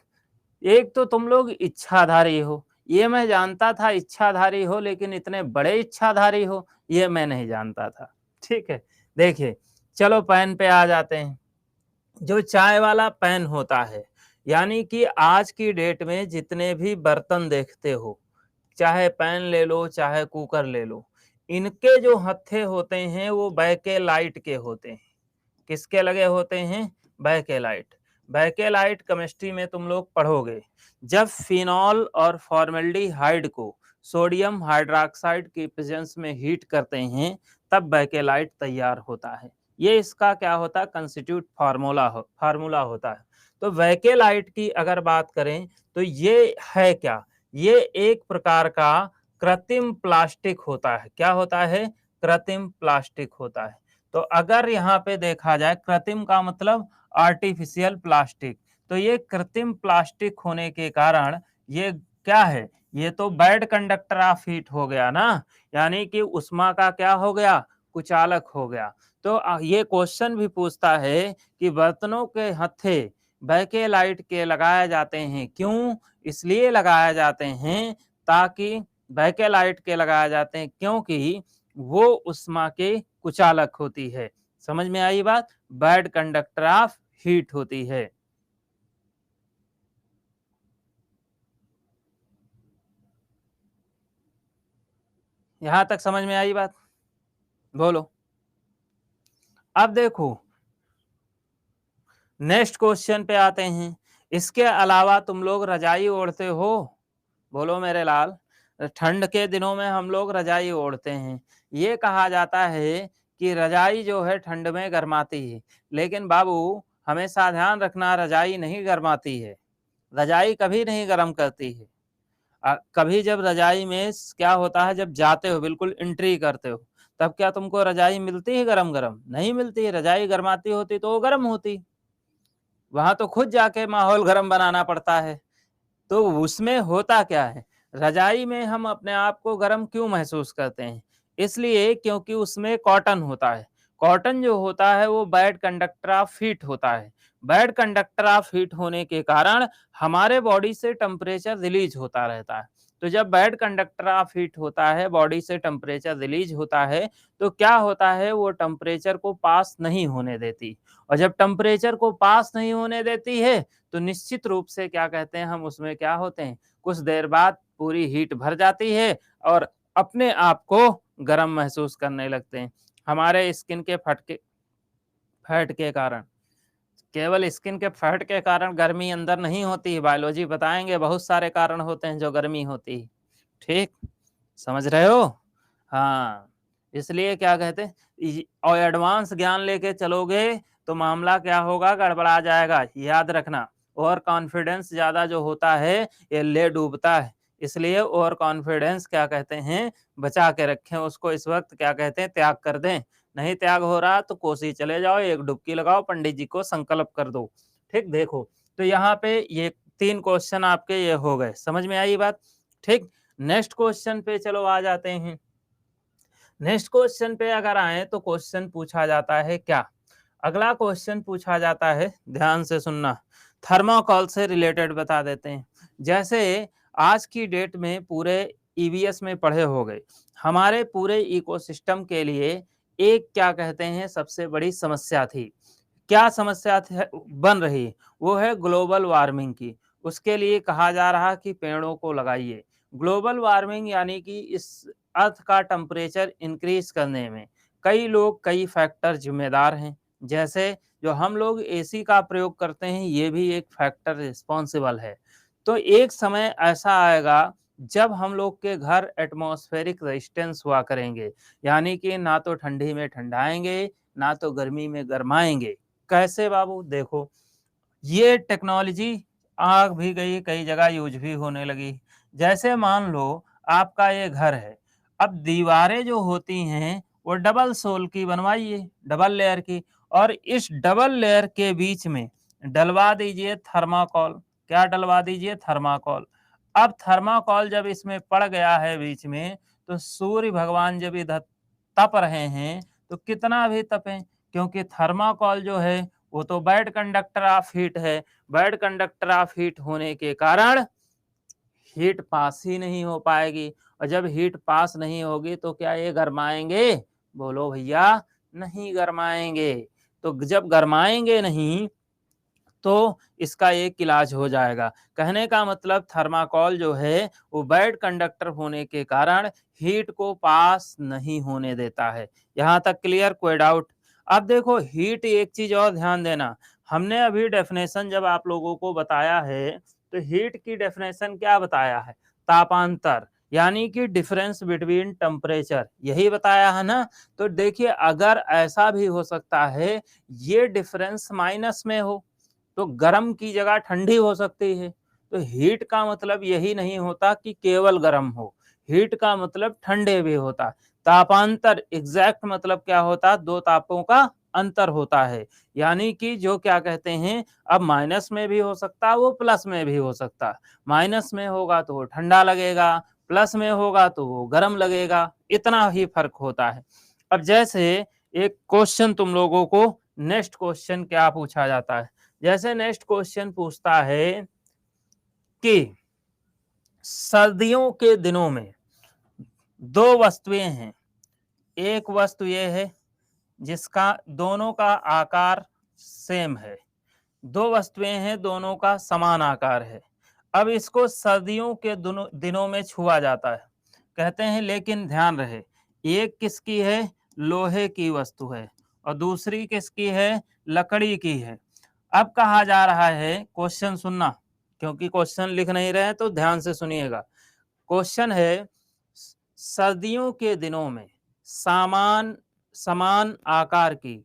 एक तो तुम लोग इच्छाधारी हो, ये मैं जानता था इच्छाधारी हो, लेकिन इतने बड़े इच्छाधारी हो ये मैं नहीं जानता था। ठीक है, देखिए, चलो पैन पे आ जाते हैं। जो चाय वाला पैन होता है, यानी कि आज की डेट में जितने भी बर्तन देखते हो, चाहे पैन ले लो चाहे कुकर ले लो, इनके जो हत्थे होते हैं वो बैकेलाइट के होते हैं। किसके लगे होते हैं? बैकेलाइट। बैकेलाइट केमिस्ट्री में तुम लोग पढ़ोगे। जब फिनॉल और फॉर्मेल्डिहाइड को सोडियम हाइड्रोक्साइड की प्रेजेंस में हीट करते हैं, तब बैकेलाइट तैयार होता है। ये इसका क्या होता है? कंस्टिट्यूट फार्मूला होता है। तो बैकेलाइट की अगर बात करें तो ये है क्या? ये एक प्रकार का कृत्रिम प्लास्टिक होता है। क्या होता है? कृत्रिम प्लास्टिक होता है। तो अगर यहाँ पे देखा जाए, कृत्रिम का मतलब आर्टिफिशियल प्लास्टिक, तो ये कृत्रिम प्लास्टिक होने के कारण ये क्या है? ये तो बैड कंडक्टर ऑफ हीट हो गया ना, यानी कि उष्मा का क्या हो गया? कुचालक हो गया। तो ये क्वेश्चन भी पूछता है कि बर्तनों के हत्थे बैकेलाइट के लगाए जाते हैं, क्यों? इसलिए लगाए जाते हैं ताकि बैकेलाइट के लगाए जाते हैं क्योंकि वो उष्मा के कुचालक होती है। समझ में आई बात? बैड कंडक्टर ऑफ हीट होती है। यहां तक समझ में आई बात? बोलो। अब देखो, नेक्स्ट क्वेश्चन पे आते हैं। इसके अलावा तुम लोग रजाई ओढ़ते हो? बोलो मेरे लाल। ठंड के दिनों में हम लोग रजाई ओढ़ते हैं। ये कहा जाता है कि रजाई जो है ठंड में गर्माती है, लेकिन बाबू हमेशा ध्यान रखना, रजाई नहीं गर्माती है। रजाई कभी नहीं गर्म करती है। कभी जब रजाई में क्या होता है, जब जाते हो बिल्कुल एंट्री करते हो, तब क्या तुमको रजाई मिलती है गरम-गरम? नहीं मिलती है। रजाई गरमाती होती तो वो गर्म होती। वहाँ तो खुद जाके माहौल गर्म बनाना पड़ता है। तो उसमें होता क्या है, रजाई में हम अपने आप को गर्म क्यों महसूस करते हैं? इसलिए क्योंकि उसमें कॉटन होता है। कॉटन जो होता है वो बैड कंडक्टर ऑफ हीट होता है। बैड कंडक्टर ऑफ हीट होने के कारण हमारे बॉडी से टेम्परेचर रिलीज़ होता रहता है। तो जब बैड कंडक्टर ऑफ हीट होता है, बॉडी से टेम्परेचर रिलीज़ होता है, तो क्या होता है, वो टेम्परेचर को पास नहीं होने देती। और जब टेम्परेचर को पास नहीं होने देती है, तो निश्चित रूप से क्या कहते हैं, हम उसमें क्या होते हैं, कुछ देर बाद पूरी हीट भर जाती है और अपने आप को गर्म महसूस करने लगते हैं। हमारे स्किन के फैट के कारण, केवल स्किन के फैट के कारण गर्मी अंदर नहीं होती है, बायोलॉजी बताएँगे बहुत सारे कारण होते हैं जो गर्मी होती है। ठीक? समझ रहे हो? हाँ, इसलिए क्या कहते हैं, और एडवांस ज्ञान लेके चलोगे तो मामला क्या होगा, गड़बड़ा जाएगा। याद रखना, ओवर कॉन्फिडेंस ज़्यादा जो होता है ये ले डूबता है। इसलिए ओवर कॉन्फिडेंस क्या कहते हैं, बचा के रखें उसको, इस वक़्त क्या कहते हैं, त्याग कर दें। नहीं त्याग हो रहा तो कोसी चले जाओ, एक डुबकी लगाओ, पंडित जी को संकल्प कर दो। ठीक? देखो, तो यहाँ पे ये 3 क्वेश्चन आपके ये हो गए, समझ में आई बात? ठीक? नेक्स्ट क्वेश्चन पे चलो आ जाते हैं। नेक्स्ट क्वेश्चन पे अगर आए तो क्वेश्चन पूछा जाता है क्या? अगला क्वेश्चन पूछा जाता है, ध्यान से सुनना, थर्माकोल से रिलेटेड बता देते हैं। जैसे आज की डेट में पूरे ईवीएस में पढ़े होंगे, हमारे पूरे इकोसिस्टम के लिए एक क्या कहते हैं सबसे बड़ी समस्या थी। क्या समस्या बन रही, वो है ग्लोबल वार्मिंग की। उसके लिए कहा जा रहा कि पेड़ों को लगाइए। ग्लोबल वार्मिंग यानी कि इस अर्थ का टेम्परेचर इंक्रीज करने में कई लोग, कई फैक्टर जिम्मेदार हैं। जैसे जो हम लोग एसी का प्रयोग करते हैं, ये भी एक फैक्टर रिस्पॉन्सिबल है। तो एक समय ऐसा आएगा जब हम लोग के घर एटमॉस्फेरिक रेजिस्टेंस हुआ करेंगे, यानी कि ना तो ठंडी में ठंडाएंगे, ना तो गर्मी में गरमाएंगे। कैसे बाबू? देखो, ये टेक्नोलॉजी आ भी गई, कई जगह यूज भी होने लगी। जैसे मान लो आपका ये घर है, अब दीवारें जो होती हैं वो डबल सोल की बनवाइए, डबल लेयर की, और इस डबल लेयर के बीच में डलवा दीजिए थर्माकोल। क्या डलवा दीजिए? थर्माकोल। अब थर्माकोल जब इसमें पड़ गया है बीच में, तो सूर्य भगवान जब इधर तप रहे हैं तो कितना भी तपें, क्योंकि थर्माकोल जो है वो तो बैड कंडक्टर ऑफ हीट है। बैड कंडक्टर ऑफ हीट होने के कारण हीट पास ही नहीं हो पाएगी, और जब हीट पास नहीं होगी तो क्या ये गरमाएंगे? बोलो भैया, नहीं गरमाएंगे। तो जब गरमाएंगे नहीं तो इसका एक इलाज हो जाएगा। कहने का मतलब थर्माकोल जो है वो बैड कंडक्टर होने के कारण हीट को पास नहीं होने देता है। यहाँ तक क्लियर? कोई डाउट? अब देखो, हीट, एक चीज और ध्यान देना, हमने अभी डेफिनेशन जब आप लोगों को बताया है, तो हीट की डेफिनेशन क्या बताया है? तापांतर, यानी कि डिफरेंस बिटवीन टेम्परेचर, यही बताया है ना। तो देखिए, अगर ऐसा भी हो सकता है ये डिफरेंस माइनस में हो, तो गर्म की जगह ठंडी हो सकती है। तो हीट का मतलब यही नहीं होता कि केवल गर्म हो, हीट का मतलब ठंडे भी होता है। तापांतर एग्जैक्ट मतलब क्या होता है? दो तापों का अंतर होता है। यानी कि जो क्या कहते हैं, अब माइनस में भी हो सकता है, वो प्लस में भी हो सकता है। माइनस में होगा तो वो ठंडा लगेगा, प्लस में होगा तो वो गर्म लगेगा, इतना ही फर्क होता है। अब जैसे एक क्वेश्चन तुम लोगों को, नेक्स्ट क्वेश्चन क्या पूछा जाता है, जैसे नेक्स्ट क्वेश्चन पूछता है कि सर्दियों के दिनों में दो वस्तुएं हैं। एक वस्तु ये है जिसका दोनों का आकार सेम है, दो वस्तुएं हैं दोनों का समान आकार है। अब इसको सर्दियों के दिनों में छुआ जाता है। कहते हैं, लेकिन ध्यान रहे, एक किसकी है? लोहे की वस्तु है, और दूसरी किसकी है? लकड़ी की है। अब कहा जा रहा है, क्वेश्चन सुनना, क्योंकि क्वेश्चन लिख नहीं रहे हैं तो ध्यान से सुनिएगा। क्वेश्चन है, सर्दियों के दिनों में समान समान आकार की,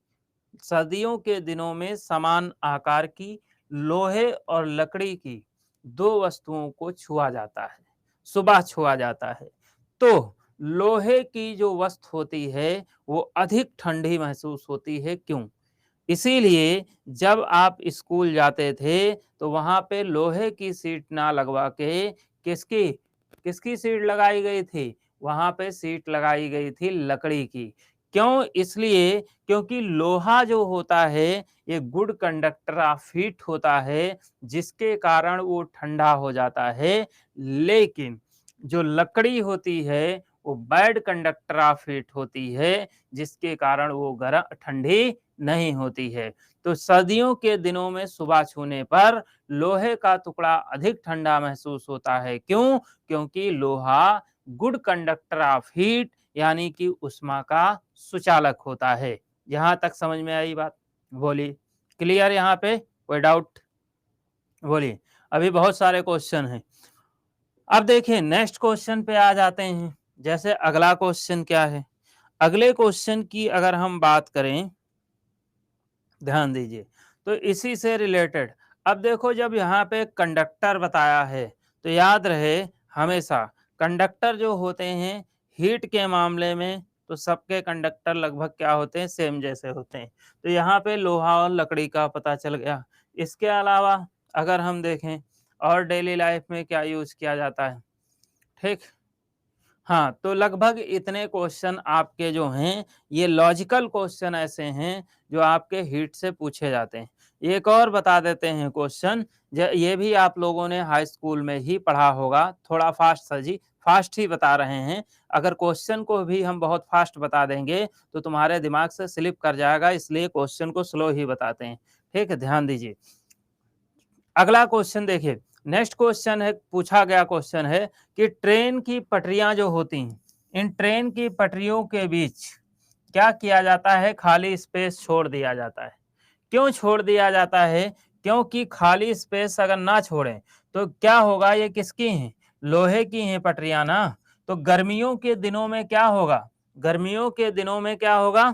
सर्दियों के दिनों में समान आकार की लोहे और लकड़ी की दो वस्तुओं को छुआ जाता है, सुबह छुआ जाता है। तो लोहे की जो वस्तु होती है वो अधिक ठंडी महसूस होती है, क्यों? इसीलिए जब आप स्कूल जाते थे तो वहाँ पे लोहे की सीट ना लगवा के किसकी किसकी सीट लगाई गई थी? वहाँ पे सीट लगाई गई थी लकड़ी की। क्यों? इसलिए क्योंकि लोहा जो होता है ये गुड कंडक्टर ऑफ हीट होता है, जिसके कारण वो ठंडा हो जाता है। लेकिन जो लकड़ी होती है वो बैड कंडक्टर ऑफ हीट होती है, जिसके कारण वो ठंडी नहीं होती है। तो सर्दियों के दिनों में सुबह छूने पर लोहे का टुकड़ा अधिक ठंडा महसूस होता है, क्यों? क्योंकि लोहा गुड कंडक्टर ऑफ हीट यानी कि ऊष्मा का सुचालक होता है। यहाँ तक समझ में आई बात? बोलिए, क्लियर यहाँ पे? कोई डाउट? बोलिए। अभी बहुत सारे क्वेश्चन हैं। अब देखिए नेक्स्ट क्वेश्चन पे आ जाते हैं। जैसे अगला क्वेश्चन क्या है? अगले क्वेश्चन की अगर हम बात करें, ध्यान दीजिए, तो इसी से रिलेटेड अब देखो, जब यहाँ पे कंडक्टर बताया है तो याद रहे हमेशा कंडक्टर जो होते हैं हीट के मामले में तो सबके कंडक्टर लगभग क्या होते हैं? सेम जैसे होते हैं। तो यहाँ पे लोहा और लकड़ी का पता चल गया। इसके अलावा अगर हम देखें और डेली लाइफ में क्या यूज किया जाता है, ठीक, हाँ, तो लगभग इतने क्वेश्चन आपके जो हैं ये लॉजिकल क्वेश्चन ऐसे हैं जो आपके हीट से पूछे जाते हैं। एक और बता देते हैं क्वेश्चन, ये भी आप लोगों ने हाई स्कूल में ही पढ़ा होगा। थोड़ा फास्ट सर जी, फास्ट ही बता रहे हैं। अगर क्वेश्चन को भी हम बहुत फास्ट बता देंगे तो तुम्हारे दिमाग से स्लिप कर जाएगा, इसलिए क्वेश्चन को स्लो ही बताते हैं। ठीक है, ध्यान दीजिए। अगला क्वेश्चन देखिए, नेक्स्ट क्वेश्चन है, पूछा गया क्वेश्चन है कि ट्रेन की पटरियां जो होती हैं, इन ट्रेन की पटरियों के बीच क्या किया जाता है? खाली स्पेस छोड़ दिया जाता है। क्यों छोड़ दिया जाता है? क्योंकि खाली स्पेस अगर ना छोड़ें तो क्या होगा? ये किसकी हैं? लोहे की हैं पटरियां ना। तो गर्मियों के दिनों में क्या होगा? गर्मियों के दिनों में क्या होगा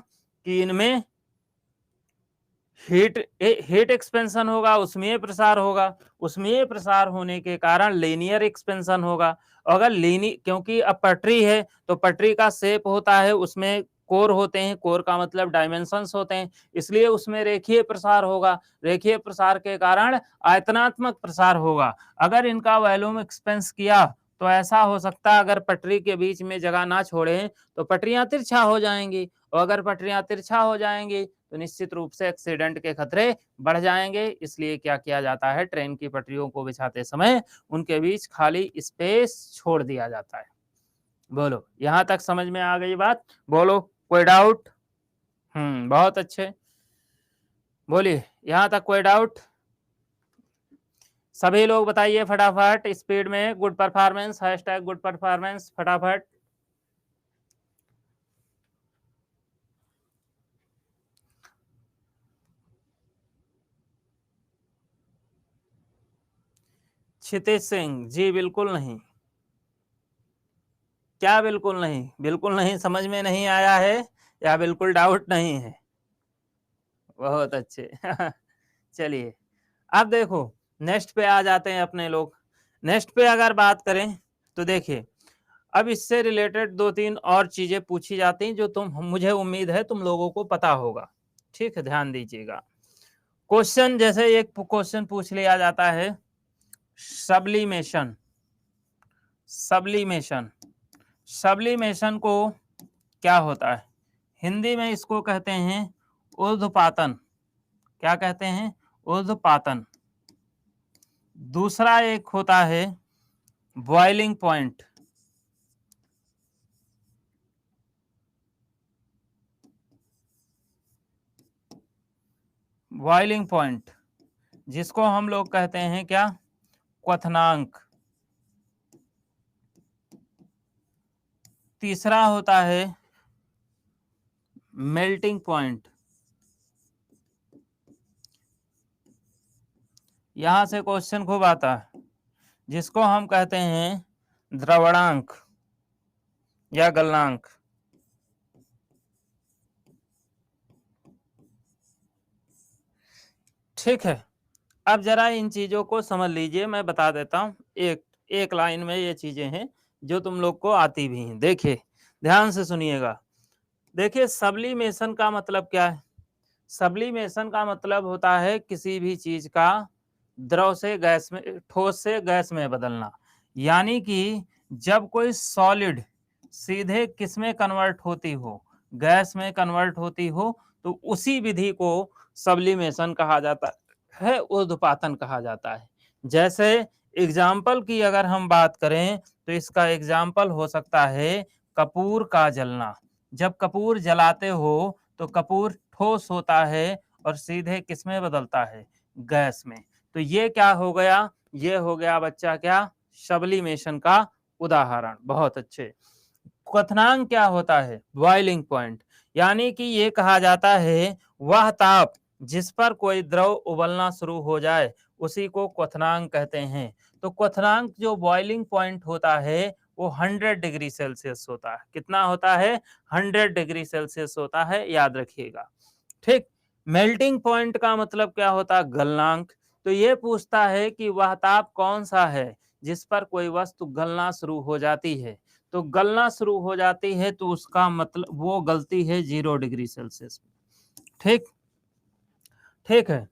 कि इनमें हीट एक्सपेंशन होगा, उष्मीय प्रसार होगा। उष्मीय प्रसार होने के कारण लीनियर एक्सपेंशन होगा। अगर क्योंकि अब पटरी है तो पटरी का शेप होता है, उसमें कोर होते हैं, कोर का मतलब डायमेंशंस होते हैं, इसलिए उसमें रेखीय प्रसार होगा। रेखीय प्रसार के कारण आयतनात्मक प्रसार होगा। अगर इनका वॉल्यूम एक्सपेंस किया तो ऐसा हो सकता है, अगर पटरी के बीच में जगह ना छोड़े तो पटरियां तिरछा हो जाएंगी, और अगर पटरियां तिरछा हो जाएंगी तो निश्चित रूप से एक्सीडेंट के खतरे बढ़ जाएंगे। इसलिए क्या किया जाता है? ट्रेन की पटरियों को बिछाते समय उनके बीच खाली स्पेस छोड़ दिया जाता है। बोलो, यहां तक समझ में आ गई बात? बोलो, कोई डाउट? बहुत अच्छे, बोलिए, यहां तक कोई डाउट? सभी लोग बताइए फटाफट स्पीड में। Good performance, hashtag good performance, फटाफट। क्षितिज सिंह जी, बिल्कुल नहीं। क्या बिल्कुल नहीं? बिल्कुल नहीं समझ में नहीं आया है या बिल्कुल डाउट नहीं है? बहुत अच्छे। चलिए, अब देखो नेक्स्ट पे आ जाते हैं अपने लोग। नेक्स्ट पे अगर बात करें तो देखिए, अब इससे रिलेटेड दो तीन और चीजें पूछी जाती हैं जो मुझे उम्मीद है तुम लोगों को पता होगा। ठीक है, ध्यान दीजिएगा। क्वेश्चन, जैसे एक क्वेश्चन पूछ लिया जाता है, सब्लिमेशन। सब्लिमेशन, सब्लिमेशन को क्या होता है? हिंदी में इसको कहते हैं ऊर्ध्वपातन। क्या कहते हैं? ऊर्ध्वपातन। दूसरा एक होता है बॉइलिंग पॉइंट। बॉइलिंग पॉइंट, जिसको हम लोग कहते हैं क्या? क्वथनांक। तीसरा होता है मेल्टिंग पॉइंट। यहां से क्वेश्चन खूब आता है, जिसको हम कहते हैं द्रवणांक या गलनांक। ठीक है, अब जरा इन चीजों को समझ लीजिए, मैं बता देता हूँ। एक एक लाइन में ये चीजें हैं जो तुम लोग को आती भी हैं। देखिए, ध्यान से सुनिएगा। देखिए, सब्लिमेशन का मतलब क्या है? सब्लिमेशन का मतलब होता है किसी भी चीज का द्रव से गैस में, ठोस से गैस में बदलना। यानी कि जब कोई सॉलिड सीधे किस में कन्वर्ट होती हो, गैस में कन्वर्ट होती हो, तो उसी विधि को सब्लिमेशन कहा जाता है, ऊर्ध्वपातन कहा जाता है। जैसे एग्जाम्पल की अगर हम बात करें तो इसका एग्जाम्पल हो सकता है कपूर का जलना। जब कपूर जलाते हो तो कपूर ठोस होता है और सीधे किस में बदलता है? गैस में। तो ये क्या हो गया? ये हो गया बच्चा क्या? सब्लिमेशन का उदाहरण। बहुत अच्छे। क्वथनांक क्या होता है? Boiling point. यानी कि ये कहा जाता है वह ताप जिस पर कोई द्रव उबलना शुरू हो जाए, उसी को क्वथनांक कहते हैं। तो क्वथनांक जो बॉइलिंग पॉइंट होता है वो 100 डिग्री सेल्सियस होता है। कितना होता है? 100 डिग्री सेल्सियस होता है, याद रखिएगा। ठीक। मेल्टिंग पॉइंट का मतलब क्या होता है? गलनांक। तो ये पूछता है कि वह ताप कौन सा है जिस पर कोई वस्तु गलना शुरू हो जाती है। तो गलना शुरू हो जाती है तो उसका मतलब वो गलती है 0 डिग्री सेल्सियस। ठीक। ठीक है।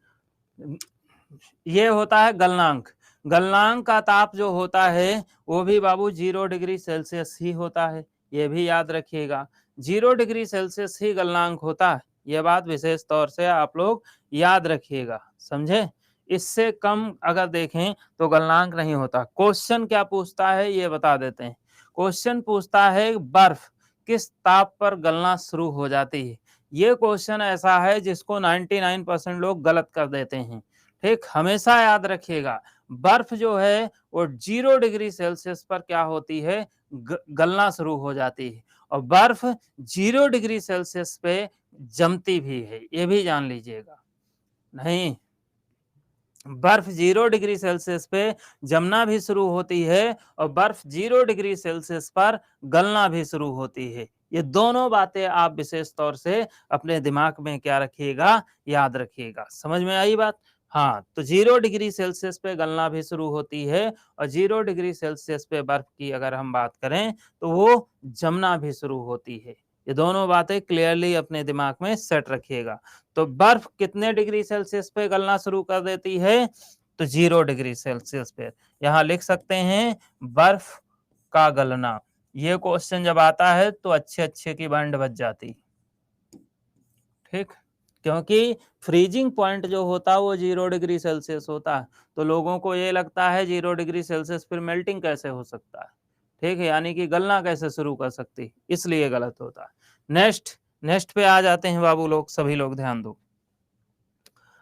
ये होता है गलनांक। गलनांक का ताप जो होता है वो भी बाबू 0 डिग्री सेल्सियस ही होता है, ये भी याद रखिएगा। 0 डिग्री सेल्सियस ही गलनांक होता है, ये बात विशेष तौर से आप लोग याद रखिएगा, समझे? इससे कम अगर देखें तो गलनांक नहीं होता। क्वेश्चन क्या पूछता है ये बता देते हैं। क्वेश्चन पूछता है बर्फ किस ताप पर गलना शुरू हो जाती है। ये क्वेश्चन ऐसा है जिसको 99% लोग गलत कर देते हैं। ठीक, हमेशा याद रखिएगा, बर्फ जो है वो 0 डिग्री सेल्सियस पर क्या होती है? गलना शुरू हो जाती है। और बर्फ 0 डिग्री सेल्सियस पे जमती भी है, ये भी जान लीजिएगा। नहीं, बर्फ 0 डिग्री सेल्सियस पे जमना भी शुरू होती है और बर्फ 0 डिग्री सेल्सियस पर गलना भी शुरू होती है। ये दोनों बातें आप विशेष तौर से अपने दिमाग में क्या रखिएगा? याद रखिएगा। समझ में आई बात? हाँ, तो 0 डिग्री सेल्सियस पे गलना भी शुरू होती है और 0 डिग्री सेल्सियस पे बर्फ की अगर हम बात करें तो वो जमना भी शुरू होती है। ये दोनों बातें क्लियरली अपने दिमाग में सेट रखिएगा। तो बर्फ कितने डिग्री सेल्सियस पे गलना शुरू कर देती है? तो 0 डिग्री सेल्सियस पे। यहां लिख सकते हैं बर्फ का गलना। ये क्वेश्चन जब आता है तो अच्छे अच्छे की बैंड बज जाती। ठीक, क्योंकि फ्रीजिंग पॉइंट जो होता है वो 0 डिग्री सेल्सियस होता है। तो लोगों को ये लगता है 0 डिग्री सेल्सियस फिर मेल्टिंग कैसे हो सकता है? ठीक है, यानी कि गलना कैसे शुरू कर सकती, इसलिए गलत होता है। नेक्स्ट, नेक्स्ट पे आ जाते हैं बाबू लोग, सभी लोग ध्यान दो।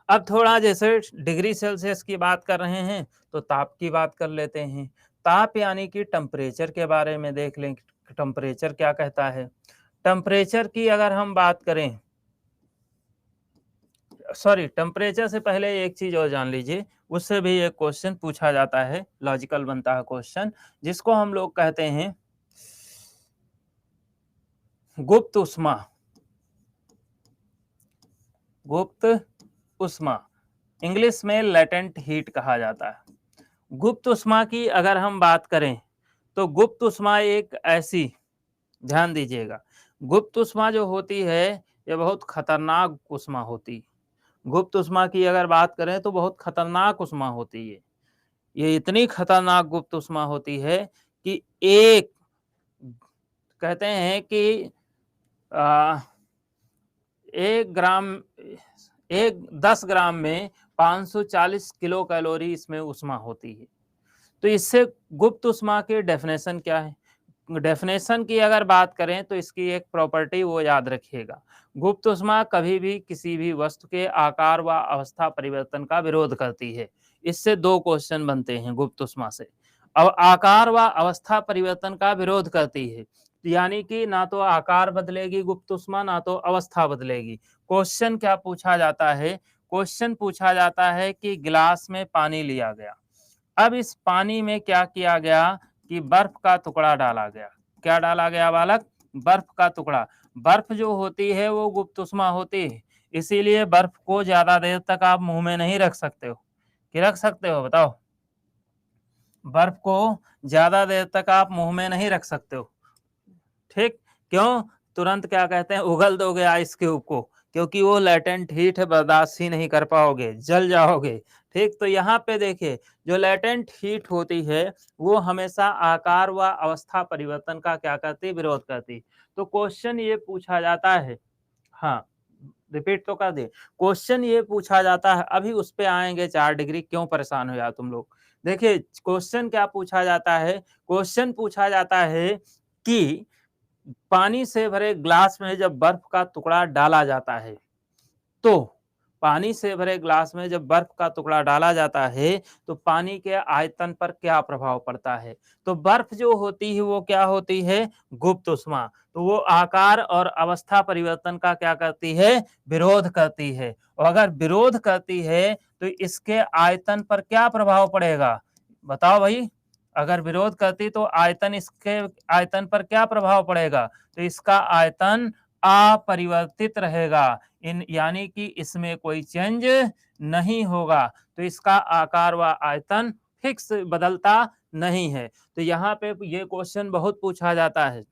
अब थोड़ा जैसे डिग्री सेल्सियस की बात कर रहे हैं तो ताप की बात कर लेते हैं। ताप यानी कि टेम्परेचर के बारे में देख लें, टेम्परेचर क्या कहता है। टेम्परेचर की अगर हम बात करें, सॉरी, टेम्परेचर से पहले एक चीज और जान लीजिए, उससे भी एक क्वेश्चन पूछा जाता है, लॉजिकल बनता है क्वेश्चन, जिसको हम लोग कहते हैं गुप्त उष्मा। गुप्त उष्मा, इंग्लिश में लेटेंट हीट कहा जाता है। गुप्त उष्मा की अगर हम बात करें तो गुप्त उष्मा एक ऐसी, ध्यान दीजिएगा, गुप्त उष्मा जो होती है ये बहुत खतरनाक उष्मा होती है। गुप्त उष्मा की अगर बात करें तो बहुत खतरनाक उष्मा होती है। ये इतनी खतरनाक गुप्त उष्मा होती है कि एक, कहते हैं कि आ, 1 ग्राम, एक 10 ग्राम में 540 किलो कैलोरी इसमें उष्मा होती है। तो इससे गुप्त उष्मा की डेफिनेशन क्या है? डेफिनेशन की अगर बात करें तो इसकी एक प्रॉपर्टी वो याद रखिएगा, गुप्त उष्मा कभी भी किसी भी वस्तु के आकार व अवस्था परिवर्तन का विरोध करती है। इससे दो क्वेश्चन बनते हैं गुप्त उष्मा से। अब आकार व अवस्था परिवर्तन का विरोध करती है, यानी कि ना तो आकार बदलेगी गुप्त उष्मा, ना तो अवस्था बदलेगी। क्वेश्चन क्या पूछा जाता है? क्वेश्चन पूछा जाता है कि गिलास में पानी लिया गया, अब इस पानी में क्या किया गया कि बर्फ का टुकड़ा डाला गया। क्या डाला गया बालक? बर्फ का टुकड़ा। बर्फ जो होती है वो गुप्त उष्मा होती है, इसीलिए बर्फ को ज्यादा देर तक आप मुंह में नहीं रख सकते हो। कि रख सकते हो? बताओ। बर्फ को ज्यादा देर तक आप मुंह में नहीं रख सकते हो, ठीक? क्यों? तुरंत क्या कहते हैं, उगल दोगे आइस क्यूब को, क्योंकि वो लेटेंट हीट है, बर्दाश्त ही नहीं कर पाओगे, जल जाओगे। ठीक, तो यहाँ पे देखिए, जो लेटेंट हीट होती है वो हमेशा आकार व अवस्था परिवर्तन का क्या करती, विरोध करती। तो क्वेश्चन ये पूछा जाता है, हाँ, रिपीट तो कर दे। क्वेश्चन ये पूछा जाता है, अभी उस पे आएंगे 4 डिग्री, क्यों परेशान हो यार तुम लोग। देखिए क्वेश्चन क्या पूछा जाता है, क्वेश्चन पूछा जाता है कि पानी से भरे ग्लास में जब बर्फ का टुकड़ा डाला जाता है, तो पानी से भरे ग्लास में जब बर्फ का टुकड़ा डाला जाता है तो पानी के आयतन पर क्या प्रभाव पड़ता है। तो बर्फ जो होती है वो क्या होती है, गुप्त ऊष्मा। तो वो आकार और अवस्था परिवर्तन का क्या करती है, विरोध करती है। और अगर विरोध करती है तो इसके आयतन पर क्या प्रभाव पड़ेगा, बताओ भाई। अगर विरोध करती तो आयतन, इसके आयतन पर क्या प्रभाव पड़ेगा, तो इसका आयतन अपरिवर्तित रहेगा, इन यानी कि इसमें कोई चेंज नहीं होगा। तो इसका आकार व आयतन फिक्स, बदलता नहीं है। तो यहाँ पे ये क्वेश्चन बहुत पूछा जाता है,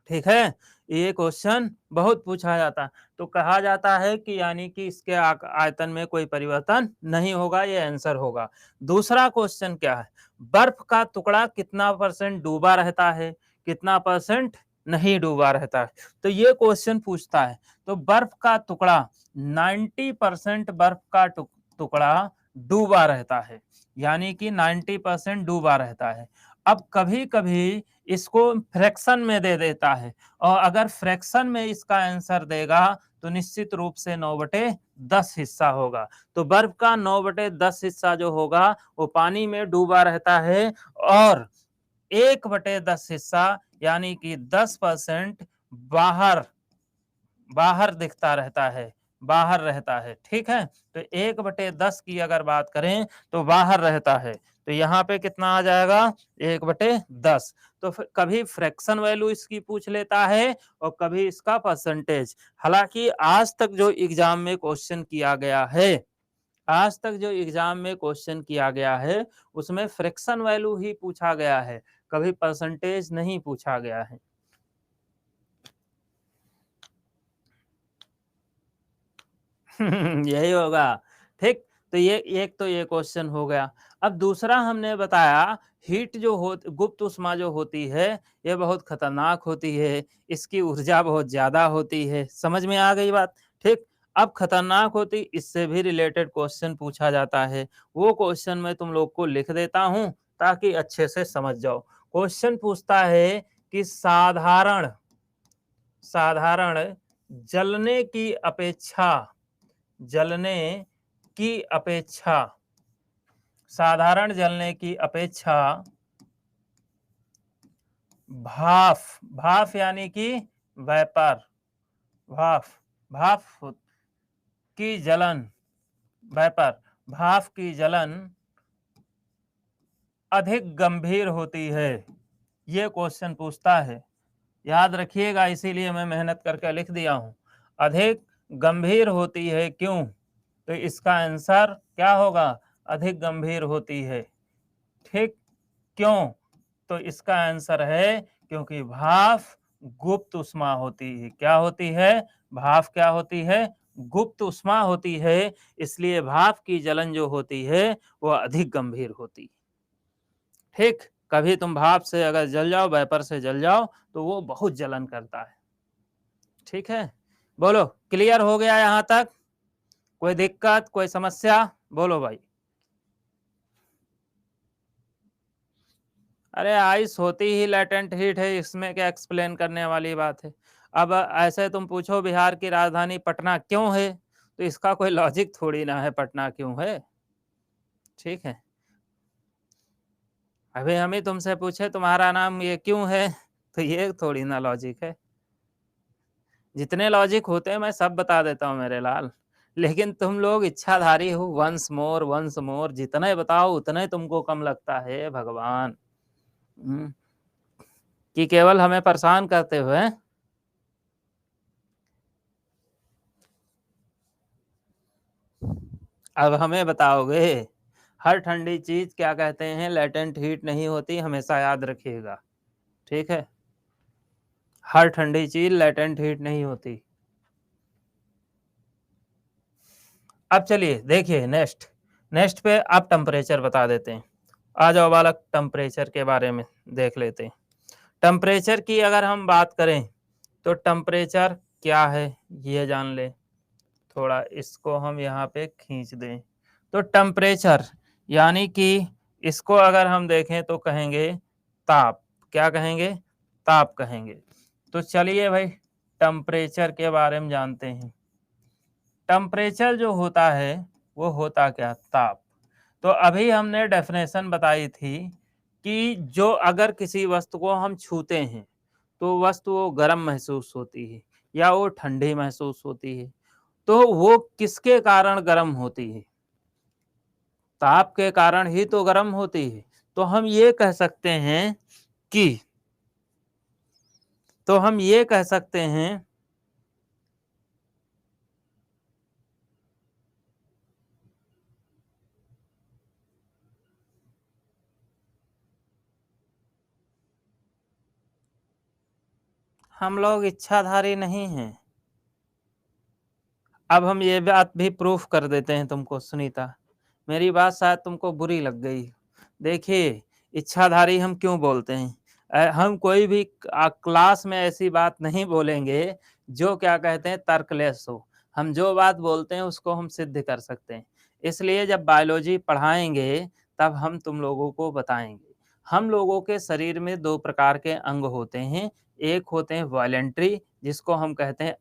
ठीक है, ये क्वेश्चन बहुत पूछा जाता है। तो कहा जाता है कि यानी कि इसके आयतन में कोई परिवर्तन नहीं होगा, ये आंसर होगा। दूसरा क्वेश्चन क्या है, बर्फ का टुकड़ा कितना परसेंट डूबा रहता है, कितना परसेंट नहीं डूबा रहता है। तो ये क्वेश्चन पूछता है, तो बर्फ का टुकड़ा 90% बर्फ का टुकड़ा डूबा रहता है, यानी कि 90% डूबा रहता है। अब कभी कभी इसको फ्रैक्शन में दे देता है, और अगर फ्रैक्शन में इसका आंसर देगा तो निश्चित रूप से 9/10 हिस्सा होगा। तो बर्फ का 9/10 हिस्सा जो होगा वो पानी में डूबा रहता है, और 1/10 हिस्सा यानी कि 10% बाहर बाहर दिखता रहता है, बाहर रहता है, ठीक है। तो 1/10 की अगर बात करें तो बाहर रहता है। तो यहाँ पे कितना आ जाएगा, 1/10। तो कभी फ्रैक्शन वैल्यू इसकी पूछ लेता है और कभी इसका परसेंटेज। हालांकि आज तक जो एग्जाम में क्वेश्चन किया गया है, आज तक जो एग्जाम में क्वेश्चन किया गया है उसमें फ्रैक्शन वैल्यू ही पूछा गया है, कभी परसेंटेज नहीं पूछा गया है। यही होगा, ठीक। तो ये एक, तो ये क्वेश्चन हो गया। अब दूसरा हमने बताया, हीट जो हो, गुप्त ऊष्मा जो होती है ये बहुत खतरनाक होती है, इसकी ऊर्जा बहुत ज्यादा होती है। समझ में आ गई बात, ठीक। अब खतरनाक होती, इससे भी रिलेटेड क्वेश्चन पूछा जाता है, वो क्वेश्चन मैं तुम लोग को लिख देता हूं ताकि अच्छे से समझ जाओ। क्वेश्चन पूछता है कि साधारण साधारण जलने की अपेक्षा, जलने की अपेक्षा साधारण जलने की अपेक्षा भाप, भाप यानी कि वेपर, भाप, भाप की जलन, वेपर, भाप की जलन अधिक गंभीर होती है। ये क्वेश्चन पूछता है, याद रखिएगा, इसीलिए मैं मेहनत करके लिख दिया हूं। अधिक गंभीर होती है, क्यों? तो इसका आंसर क्या होगा, अधिक गंभीर होती है, ठीक। क्यों? तो इसका आंसर है क्योंकि भाप गुप्त ऊष्मा होती है। क्या होती है, भाप क्या होती है, गुप्त ऊष्मा होती है, इसलिए भाप की जलन जो होती है वो अधिक गंभीर होती है, ठीक। कभी तुम भाप से अगर जल जाओ, वेपर से जल जाओ, तो वो बहुत जलन करता है, ठीक है। बोलो, क्लियर हो गया यहाँ तक? कोई दिक्कत, कोई समस्या, बोलो भाई। अरे आइस होती ही लेटेंट हीट है, इसमें क्या एक्सप्लेन करने वाली बात है। अब ऐसे तुम पूछो बिहार की राजधानी पटना क्यों है, तो इसका कोई लॉजिक थोड़ी ना है, पटना क्यों है, ठीक है। अभी हम ही तुमसे पूछे तुम्हारा नाम ये क्यों है, तो ये थोड़ी ना लॉजिक है। जितने लॉजिक होते हैं मैं सब बता देता हूँ मेरे लाल, लेकिन तुम लोग इच्छाधारी हो, वंस मोर, जितने बताओ उतने तुमको कम लगता है भगवान। कि केवल हमें परेशान करते हुए। अब हमें बताओगे हर ठंडी चीज क्या कहते हैं, लेटेंट हीट नहीं होती, हमेशा याद रखिएगा। ठीक है, हर ठंडी चीज लेटेंट हीट नहीं होती। अब चलिए देखिए नेक्स्ट, नेक्स्ट पे आप टेम्परेचर बता देते हैं। आ जाओ बालक, टेम्परेचर के बारे में देख लेते हैं। टेम्परेचर की अगर हम बात करें तो टेम्परेचर क्या है ये जान ले। थोड़ा इसको हम यहाँ पे खींच दें। तो टेम्परेचर यानी कि इसको अगर हम देखें तो कहेंगे ताप। क्या कहेंगे? ताप कहेंगे। तो चलिए भाई टेम्परेचर के बारे में जानते हैं। टेम्परेचर जो होता है वो होता क्या? ताप। तो अभी हमने डेफिनेशन बताई थी कि जो अगर किसी वस्तु को हम छूते हैं तो वस्तु वो गर्म महसूस होती है या वो ठंडी महसूस होती है। तो वो किसके कारण गर्म होती है? ताप के कारण ही तो गर्म होती है। तो हम ये कह सकते हैं कि तो हम ये कह सकते हैं हम लोग इच्छाधारी नहीं हैं। अब हम ये बात भी प्रूफ कर देते हैं तुमको सुनीता। मेरी बात शायद तुमको बुरी लग गई। देखिए इच्छाधारी हम क्यों बोलते हैं? हम कोई भी क्लास में ऐसी बात नहीं बोलेंगे जो क्या कहते हैं तर्कलेस हो। हम जो बात बोलते हैं उसको हम सिद्ध कर सकते हैं। इसलिए जब बायोलॉजी पढ़ाएंगे तब हम तुम लोगों को बताएंगे। हम लोगों के शरीर में दो प्रकार के अंग होते हैं। एक होते हैं वॉलेंट्री जिसको हम कहते हैं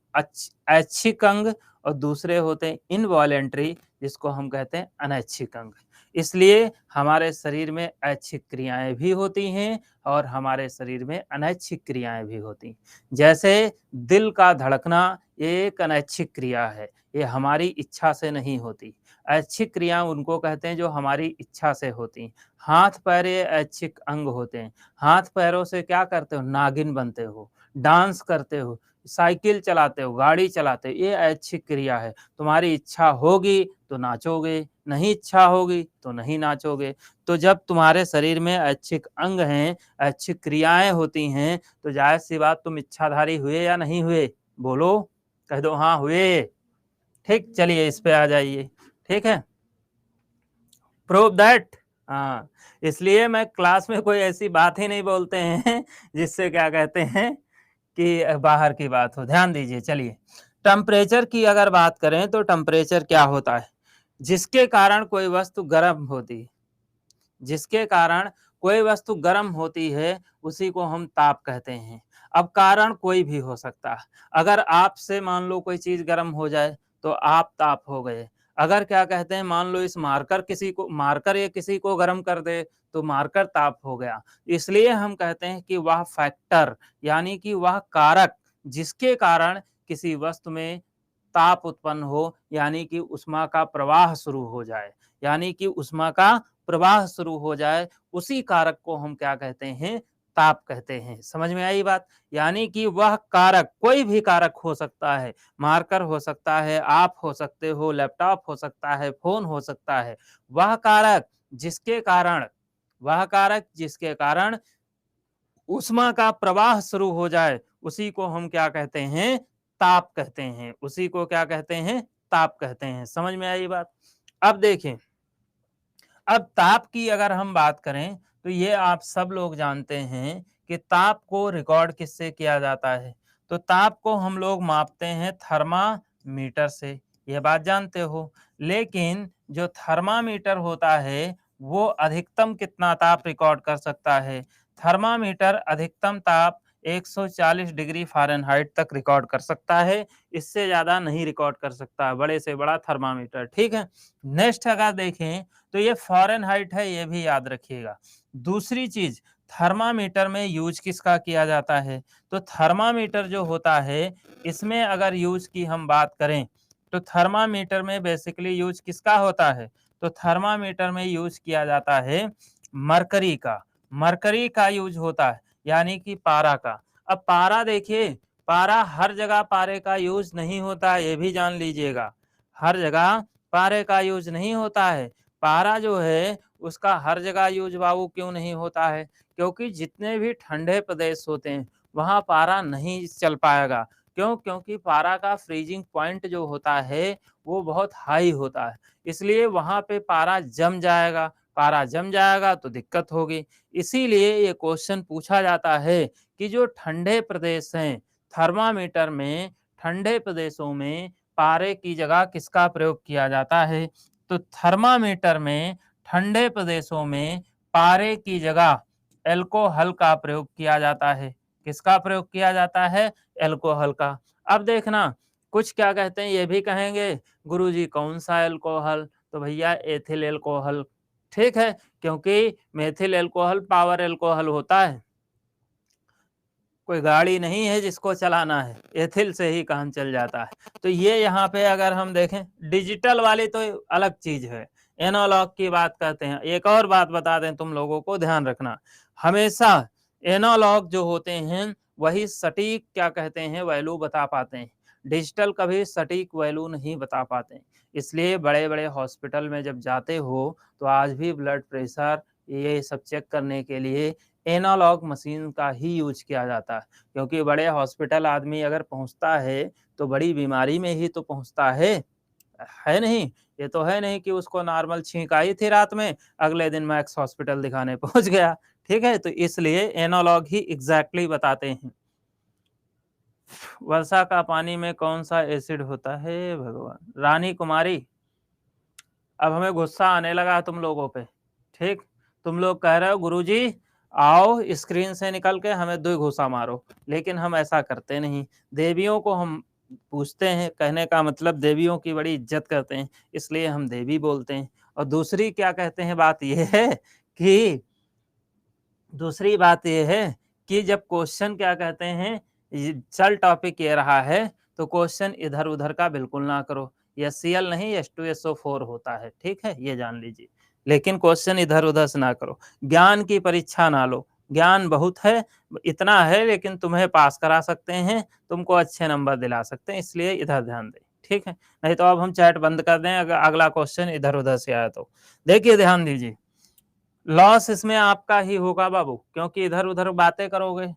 ऐच्छिक अंग, और दूसरे होते हैं इनवॉलेंट्री जिसको हम कहते हैं अनैच्छिक अंग। इसलिए हमारे शरीर में ऐच्छिक क्रियाएं भी होती हैं और हमारे शरीर में अनैच्छिक क्रियाएं भी होती हैं। जैसे दिल का धड़कना ये एक अनैच्छिक क्रिया है, ये हमारी इच्छा से नहीं होती। ऐच्छिक क्रिया उनको कहते हैं जो हमारी इच्छा से होती हैं। हाथ पैर ये ऐच्छिक अंग होते हैं। हाथ पैरों से क्या करते हो? नागिन बनते हो, डांस करते हो, साइकिल चलाते हो, गाड़ी चलाते हो, ये ऐच्छिक क्रिया है। तुम्हारी इच्छा होगी तो नाचोगे, नहीं इच्छा होगी तो नहीं नाचोगे। तो जब तुम्हारे शरीर में ऐच्छिक अंग हैं, ऐच्छिक क्रियाएं होती हैं, तो जाहिर सी बात तुम इच्छाधारी हुए या नहीं हुए? बोलो, कह दो हाँ हुए। ठीक, चलिए इस पे आ जाइए। ठीक है, प्रूव दैट। हाँ, इसलिए मैं क्लास में कोई ऐसी बात ही नहीं बोलते हैं जिससे क्या कहते हैं कि बाहर की बात हो। ध्यान दीजिए। चलिए टेम्परेचर की अगर बात करें तो टेम्परेचर क्या होता है? जिसके कारण कोई वस्तु गर्म होती है, जिसके कारण कोई वस्तु गर्म होती है उसी को हम ताप कहते हैं। अब कारण कोई भी हो सकता है। अगर आपसे मान लो कोई चीज गर्म हो जाए तो आप ताप हो गए। अगर क्या कहते हैं मान लो इस मार्कर ये किसी को गर्म कर दे तो मार्कर ताप हो गया। इसलिए हम कहते हैं कि वह फैक्टर यानी कि वह कारक जिसके कारण किसी वस्तु में ताप उत्पन्न हो यानी कि ऊष्मा का प्रवाह शुरू हो जाए, यानी कि ऊष्मा का प्रवाह शुरू हो जाए, उसी कारक को हम क्या कहते हैं? ताप कहते हैं। समझ में आई बात? यानी कि वह कारक कोई भी कारक हो सकता है। मार्कर हो सकता है, आप हो सकते हो, लैपटॉप हो सकता है, फोन हो सकता है। वह कारक जिसके कारण वह कारक जिसके कारण ऊष्मा का प्रवाह शुरू हो जाए उसी को हम क्या कहते हैं? ताप कहते हैं। उसी को क्या कहते हैं? ताप कहते हैं। समझ में आई बात? अब देखें, अब ताप की अगर हम बात करें तो ये आप सब लोग जानते हैं कि ताप को रिकॉर्ड किससे किया जाता है? तो ताप को हम लोग मापते हैं थर्मामीटर से, ये बात जानते हो। लेकिन जो थर्मामीटर होता है वो अधिकतम कितना ताप रिकॉर्ड कर सकता है? थर्मामीटर अधिकतम ताप 140 डिग्री फ़ारेनहाइट तक रिकॉर्ड कर सकता है। इससे ज़्यादा नहीं रिकॉर्ड कर सकता, बड़े से बड़ा थर्मामीटर। ठीक है, नेक्स्ट अगर देखें तो ये फ़ारेनहाइट है, ये भी याद रखिएगा। दूसरी चीज़, थर्मामीटर में यूज़ किसका किया जाता है? तो थर्मामीटर जो होता है, इसमें अगर यूज़ की हम बात करें, तो थर्मामीटर में बेसिकली यूज़ किसका होता है? तो थर्मामीटर में यूज़ किया जाता है मरकरी का। मरकरी का यूज़ होता है, यानी कि पारा का। अब पारा देखिए, पारा हर जगह पारे का यूज़ नहीं होता है, ये भी जान लीजिएगा। हर जगह पारे का यूज़ नहीं होता है। पारा जो है उसका हर जगह यूज बाबू क्यों नहीं होता है? क्योंकि जितने भी ठंडे प्रदेश होते हैं वहाँ पारा नहीं चल पाएगा। क्यों? क्योंकि पारा का फ्रीजिंग पॉइंट जो होता है वो बहुत हाई होता है, इसलिए वहाँ पे पारा जम जाएगा। पारा जम जाएगा तो दिक्कत होगी। इसीलिए ये क्वेश्चन पूछा जाता है कि जो ठंडे प्रदेश हैं, थर्मामीटर में ठंडे प्रदेशों में पारे की जगह किसका प्रयोग किया जाता है? तो थर्मामीटर में ठंडे प्रदेशों में पारे की जगह अल्कोहल का प्रयोग किया जाता है। किसका प्रयोग किया जाता है? अल्कोहल का। अब देखना, कुछ क्या कहते हैं, ये भी कहेंगे गुरुजी कौन सा अल्कोहल? तो भैया एथिल अल्कोहल। ठीक है, क्योंकि मेथिल अल्कोहल पावर अल्कोहल होता है। कोई गाड़ी नहीं है जिसको चलाना है, एथिल से ही काम चल जाता है। तो ये यहाँ पे अगर हम देखें, डिजिटल वाली तो अलग चीज है, एनालॉग की बात करते हैं। एक और बात बता दें तुम लोगों को, ध्यान रखना, हमेशा एनालॉग जो होते हैं वही सटीक क्या कहते हैं वैल्यू बता पाते हैं, डिजिटल कभी सटीक वैल्यू नहीं बता पाते। इसलिए बड़े बड़े हॉस्पिटल में जब जाते हो तो आज भी ब्लड प्रेशर ये सब चेक करने के लिए एनालॉग मशीन का ही यूज किया जाता है। क्योंकि बड़े हॉस्पिटल आदमी अगर पहुंचता है तो बड़ी बीमारी में ही तो पहुंचता है नहीं? ये तो है नहीं कि उसको नॉर्मल छींक आई थी रात में, अगले दिन मैक्स हॉस्पिटल दिखाने पहुंच गया। ठीक है, तो इसलिए एनालॉग ही एग्जैक्टली बताते हैं। वर्षा का पानी में कौन सा एसिड होता है भगवान? रानी कुमारी, अब हमें गुस्सा आने लगा तुम लोगों पे। ठीक, तुम लोग कह रहे हो गुरुजी आओ स्क्रीन से निकल के हमें दो घूसा मारो, लेकिन हम ऐसा करते नहीं। देवियों को हम पूछते हैं, कहने का मतलब देवियों की बड़ी इज्जत करते हैं, इसलिए हम देवी बोलते हैं। और दूसरी क्या कहते हैं, बात यह है कि दूसरी बात यह है कि जब क्वेश्चन क्या कहते हैं, चल टॉपिक ये रहा है तो क्वेश्चन इधर उधर का बिल्कुल ना करो। ये Cl नहीं H2SO4 होता है, ठीक है, ये जान लीजिए। लेकिन क्वेश्चन इधर उधर से ना करो, ज्ञान की परीक्षा ना लो। ज्ञान बहुत है, इतना है, लेकिन तुम्हें पास करा सकते हैं, तुमको अच्छे नंबर दिला सकते हैं, इसलिए इधर ध्यान दें। ठीक है, नहीं तो अब हम चैट बंद कर दें अगर अगला क्वेश्चन इधर उधर से आया तो। देखिए ध्यान दीजिए, लॉस इसमें आपका ही होगा बाबू, क्योंकि इधर उधर बातें करोगे,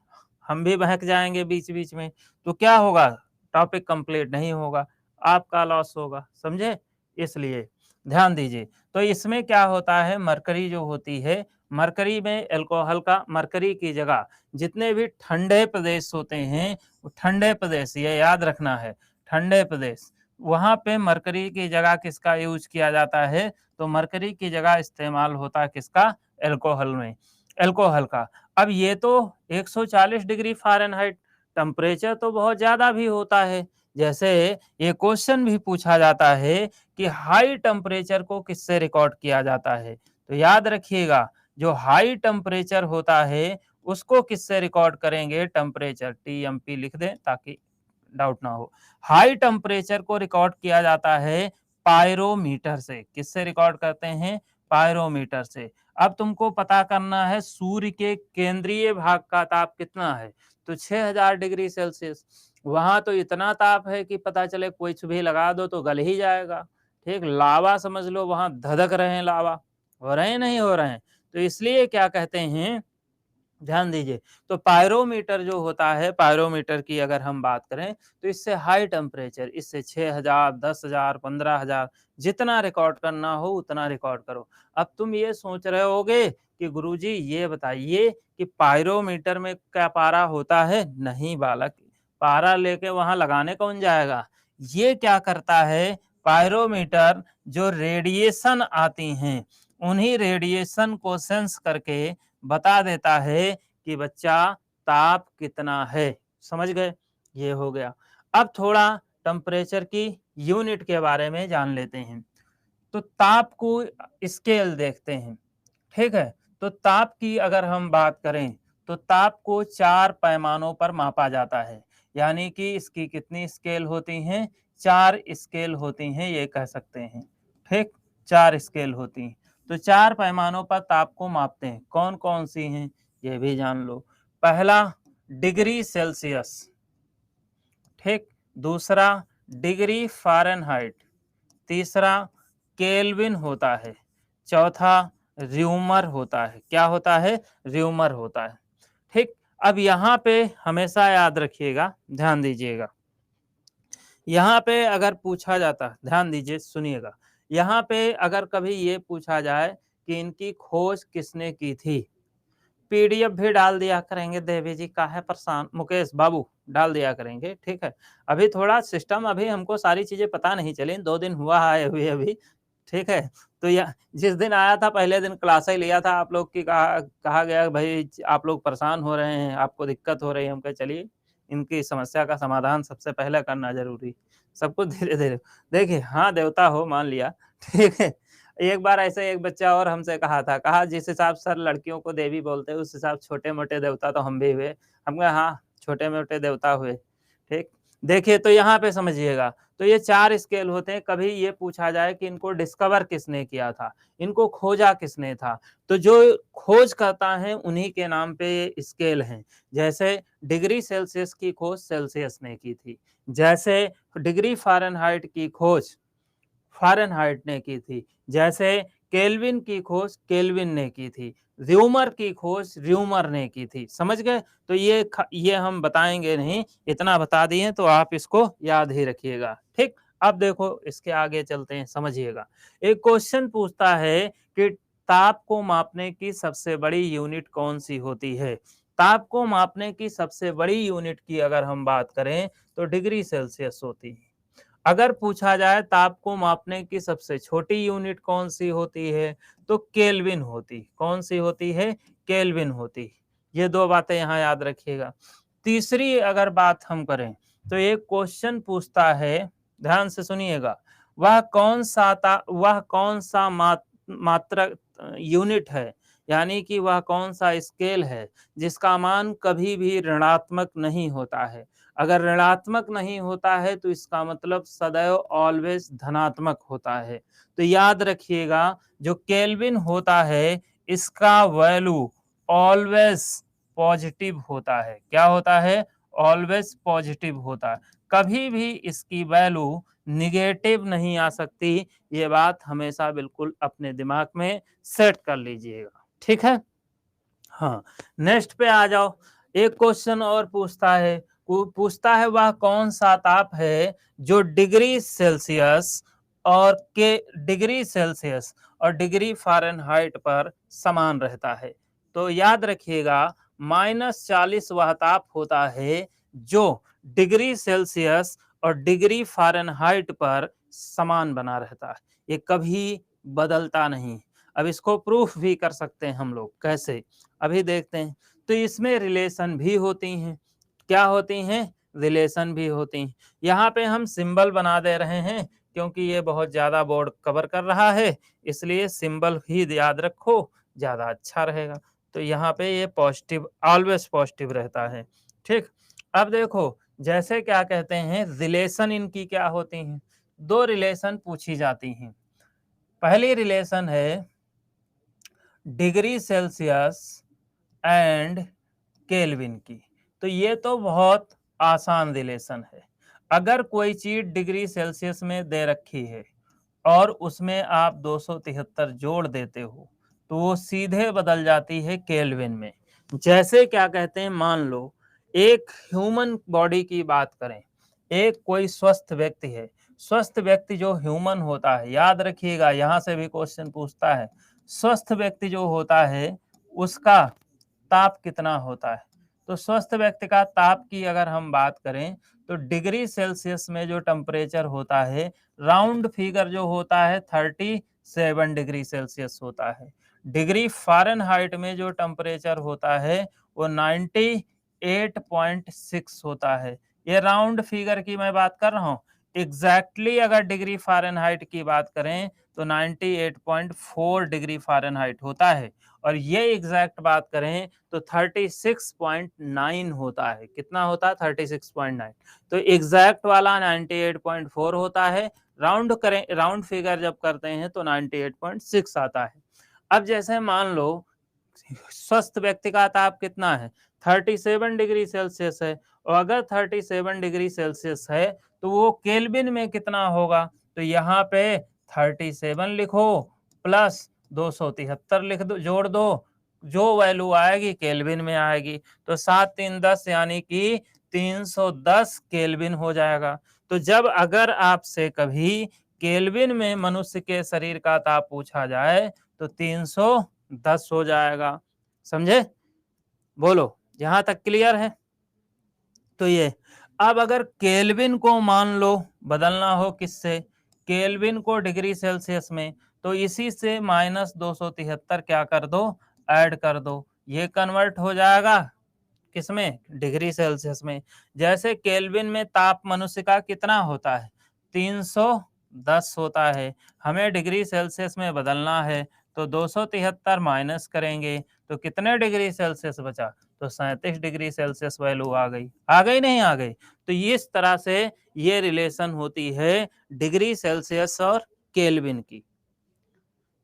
हम भी बहक जाएंगे बीच बीच में, तो क्या होगा, टॉपिक कंप्लीट नहीं होगा, आपका लॉस होगा, समझे? इसलिए ध्यान दीजिए। तो इसमें क्या होता है, मरकरी जो होती है, मरकरी में अल्कोहल का, मरकरी की जगह जितने भी ठंडे प्रदेश होते हैं, ठंडे प्रदेश, ये याद रखना है, ठंडे प्रदेश, वहां पे मरकरी की जगह किसका यूज किया जाता है? तो मरकरी की जगह इस्तेमाल होता है किसका? अल्कोहल में, अल्कोहल का। अब ये तो 140 डिग्री फ़ारेनहाइट टेम्परेचर तो बहुत ज़्यादा भी होता है। जैसे ये क्वेश्चन भी पूछा जाता है कि हाई टेम्परेचर को किससे रिकॉर्ड किया जाता है? तो याद रखिएगा, जो हाई टेम्परेचर होता है उसको किससे रिकॉर्ड करेंगे? टेम्परेचर, टीएमपी लिख दें ताकि डाउट ना हो। हाई टेम्परेचर को रिकॉर्ड किया जाता है पायरोमीटर से। किससे रिकॉर्ड करते हैं? पायरोमीटर से। अब तुमको पता करना है सूर्य के केंद्रीय भाग का ताप कितना है, तो 6000 डिग्री सेल्सियस। वहां तो इतना ताप है कि पता चले कुछ भी लगा दो तो गल ही जाएगा। ठीक, लावा समझ लो, वहां धधक रहे हैं लावा, हो रहे हैं नहीं हो रहे हैं। तो इसलिए क्या कहते हैं, ध्यान दीजिए, तो पायरोमीटर जो होता है, पायरोमीटर की अगर हम बात करें तो इससे हाई टेम्परेचर, इससे 6000, 10,000, 15,000 जितना रिकॉर्ड करना हो उतना रिकॉर्ड करो। अब तुम ये सोच रहे होगे कि गुरुजी ये बताइए कि पायरोमीटर में क्या पारा होता है? नहीं बालक, पारा लेके वहां लगाने कौन जाएगा? ये क्या करता है, पायरोमीटर जो रेडिएशन आती हैं उन्हीं रेडिएशन को सेंस करके बता देता है कि बच्चा ताप कितना है। समझ गए? ये हो गया। अब थोड़ा टेम्परेचर की यूनिट के बारे में जान लेते हैं। तो ताप को स्केल देखते हैं, ठीक है? तो ताप की अगर हम बात करें तो ताप को 4 पैमानों पर मापा जाता है। यानी कि इसकी कितनी स्केल होती हैं? 4 स्केल होती हैं, ये कह सकते हैं। ठीक? 4 स्केल होती हैं। तो 4 पैमानों पर ताप को मापते हैं। कौन-कौन सी हैं? ये भी जान लो। पहला डिग्री सेल्सियस, ठीक? दूसरा डिग्री फ़ारेनहाइट, तीसरा केल्विन होता है, चौथा र्यूमर होता है। क्या होता है? र्यूमर होता है। ठीक, अब यहाँ पे हमेशा याद रखिएगा, ध्यान दीजिएगा। यहाँ पे अगर पूछा जाता, ध्यान दीजिए, सुनिएगा, यहाँ पे अगर कभी ये पूछा जाए कि इनकी खोज किसने की थी, पीडीएफ भी डाल दिया करेंगे, देवी जी काहे परेशान, मुकेश बाबू डाल दिया करेंगे, ठीक है। अभी थोड़ा सिस्टम, अभी हमको सारी चीजें पता नहीं चली, 2 दिन हुआ है अभी अभी, ठीक है। तो यह जिस दिन आया था पहले दिन क्लास ही लिया था आप लोग की, कहा गया भाई आप लोग परेशान हो रहे हैं, आपको दिक्कत हो रही है, हम कहे चलिए इनकी समस्या का समाधान सबसे पहले करना जरूरी, सब कुछ धीरे धीरे। देखिए, हाँ देवता हो मान लिया, ठीक है। एक बार ऐसे एक बच्चा और हमसे कहा जिस हिसाब से सर लड़कियों को देवी बोलते हैं उस हिसाब छोटे मोटे देवता तो हम भी हुए। हम कहा हाँ छोटे मोटे देवता हुए, ठीक। देखिए तो यहाँ पे समझिएगा, तो ये 4 स्केल होते हैं। कभी ये पूछा जाए कि इनको डिस्कवर किसने किया था, इनको खोजा किसने था, तो जो खोज करता है उन्हीं के नाम पे ये स्केल हैं। जैसे डिग्री सेल्सियस की खोज सेल्सियस ने की थी, जैसे डिग्री फ़ारेनहाइट की खोज फ़ारेनहाइट ने की थी, जैसे केल्विन की खोज केल्विन ने की थी, र्यूमर की खोज र्यूमर ने की थी। समझ गए? तो ये हम बताएंगे नहीं, इतना बता दिए तो आप इसको याद ही रखिएगा, ठीक। अब देखो इसके आगे चलते हैं, समझिएगा। एक क्वेश्चन पूछता है कि ताप को मापने की सबसे बड़ी यूनिट कौन सी होती है? ताप को मापने की सबसे बड़ी यूनिट की अगर हम बात करें तो डिग्री सेल्सियस होती है। अगर पूछा जाए ताप को मापने की सबसे छोटी यूनिट कौन सी होती है, तो केल्विन होती। कौन सी होती है? केल्विन होती। ये 2 बातें यहाँ याद रखिएगा। तीसरी अगर बात हम करें तो एक क्वेश्चन पूछता है, ध्यान से सुनिएगा, वह कौन सा मात्रक यूनिट है, यानी कि वह कौन सा स्केल है जिसका मान कभी भी ऋणात्मक नहीं होता है। अगर ऋणात्मक नहीं होता है तो इसका मतलब सदैव ऑलवेज धनात्मक होता है। तो याद रखिएगा, जो केल्विन होता है इसका वैल्यू ऑलवेज पॉजिटिव होता है। क्या होता है? ऑलवेज पॉजिटिव होता है। कभी भी इसकी वैल्यू निगेटिव नहीं आ सकती। ये बात हमेशा बिल्कुल अपने दिमाग में सेट कर लीजिएगा, ठीक है। हाँ, नेक्स्ट पे आ जाओ। एक क्वेश्चन और पूछता है वह कौन सा ताप है जो डिग्री सेल्सियस और डिग्री फ़ारेनहाइट पर समान रहता है। तो याद रखिएगा, -40 वह ताप होता है जो डिग्री सेल्सियस और डिग्री फ़ारेनहाइट पर समान बना रहता है, ये कभी बदलता नहीं। अब इसको प्रूफ भी कर सकते हैं हम लोग, कैसे? अभी देखते हैं। तो इसमें रिलेशन भी होती हैं। क्या होती हैं? रिलेशन भी होती हैं। यहाँ पे हम सिंबल बना दे रहे हैं क्योंकि ये बहुत ज़्यादा बोर्ड कवर कर रहा है, इसलिए सिंबल ही याद रखो, ज़्यादा अच्छा रहेगा। तो यहाँ पे ये पॉजिटिव, ऑलवेज पॉजिटिव रहता है, ठीक। अब देखो, जैसे क्या कहते हैं, रिलेशन इनकी क्या होती हैं? 2 रिलेशन पूछी जाती हैं। पहली रिलेशन है डिग्री सेल्सियस एंड केल्विन की। तो ये तो बहुत आसान रिलेशन है। अगर कोई चीज डिग्री सेल्सियस में दे रखी है और उसमें आप 273 जोड़ देते हो तो वो सीधे बदल जाती है केल्विन में। जैसे क्या कहते हैं, मान लो एक ह्यूमन बॉडी की बात करें, एक कोई स्वस्थ व्यक्ति है। स्वस्थ व्यक्ति जो ह्यूमन होता है, याद रखिएगा यहां से भी क्वेश्चन पूछता है, स्वस्थ व्यक्ति जो होता है उसका ताप कितना होता है? तो स्वस्थ व्यक्ति का ताप की अगर हम बात करें तो डिग्री सेल्सियस में जो टेम्परेचर होता है, राउंड फिगर जो होता है 37 डिग्री सेल्सियस होता है। डिग्री फ़ारेनहाइट में जो टेम्परेचर होता है वो 98.6 होता है। ये राउंड फिगर की मैं बात कर रहा हूँ। एग्जैक्टली अगर डिग्री फ़ारेनहाइट की बात करें तो 98.4 डिग्री फ़ारेनहाइट होता है, और ये एग्जैक्ट बात करें तो 36.9 होता है। कितना होता है? 36.9। तो एग्जैक्ट वाला 98.4 होता है, राउंड करें, राउंड फिगर जब करते हैं तो 98.6 आता है। अब जैसे मान लो स्वस्थ व्यक्ति का ताप कितना है? 37 डिग्री सेल्सियस है, और अगर 37 डिग्री सेल्सियस है तो वो केल्विन में कितना होगा? तो यहाँ पे 37 लिखो प्लस 273 लिख दो, जोड़ दो, जो वैल्यू आएगी केल्विन में आएगी। तो 7 3 10 यानी कि 310 केल्विन हो जाएगा। तो जब अगर आपसे कभी केल्विन में मनुष्य के शरीर का ताप पूछा जाए तो 310 हो जाएगा। समझे? बोलो, यहां तक क्लियर है? तो ये अब अगर केल्विन को मान लो बदलना हो किससे, केल्विन को डिग्री सेल्सियस में, तो इसी से -273 क्या कर दो, ऐड कर दो, ये कन्वर्ट हो जाएगा किसमें, डिग्री सेल्सियस में। जैसे केल्विन में ताप मनुष्य का कितना होता है, 310 होता है, हमें डिग्री सेल्सियस में बदलना है, तो 273 माइनस करेंगे तो कितने डिग्री सेल्सियस बचा, तो 37 डिग्री सेल्सियस वैल्यू आ गई नहीं आ गई। तो इस तरह से ये रिलेशन होती है डिग्री सेल्सियस और केल्विन की।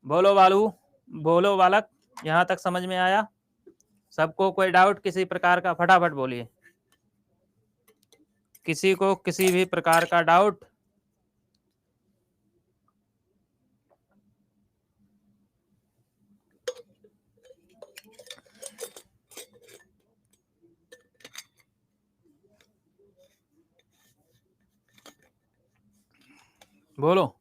बोलो बालू, बोलो बालक, यहां तक समझ में आया? सबको कोई डाउट किसी प्रकार का, फटाफट बोलिए। किसी को किसी भी प्रकार का डाउट? बोलो।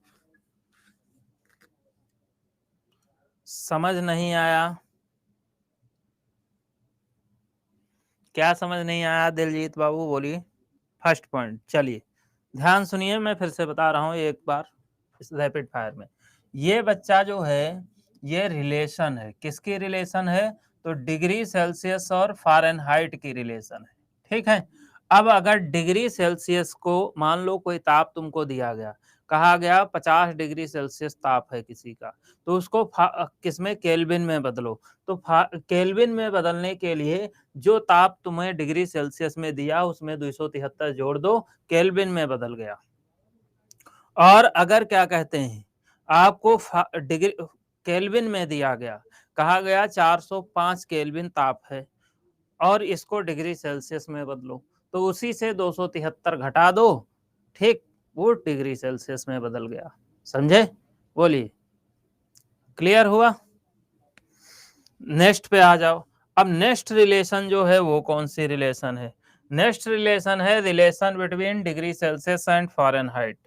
समझ नहीं आया? क्या समझ नहीं आया दिलजीत बाबू, बोलिए। फर्स्ट पॉइंट, चलिए ध्यान सुनिए, मैं फिर से बता रहा हूं एक बार इस रैपिड फायर में। ये बच्चा जो है ये रिलेशन है, किसकी रिलेशन है, तो डिग्री सेल्सियस और फ़ारेनहाइट की रिलेशन है। ठीक है, अब अगर डिग्री सेल्सियस को मान लो कोई ताप तुमको दिया गया, कहा गया 50 डिग्री सेल्सियस ताप है किसी का, तो उसको किसमें, केल्विन में बदलो। तो केल्विन में बदलने के लिए जो ताप तुम्हें डिग्री सेल्सियस में दिया उसमें 273 जोड़ दो, केल्विन में बदल गया। और अगर क्या कहते हैं आपको डिग्री केल्विन में दिया गया, कहा गया 405 केल्विन ताप है और इसको डिग्री सेल्सियस में बदलो, तो उसी से 273 घटा दो, ठीक, वो डिग्री सेल्सियस में बदल गया। समझे? बोलिए, क्लियर हुआ? नेक्स्ट पे आ जाओ। अब नेक्स्ट रिलेशन जो है वो कौन सी रिलेशन है, नेक्स्ट रिलेशन है relation between degree Celsius and Fahrenheit.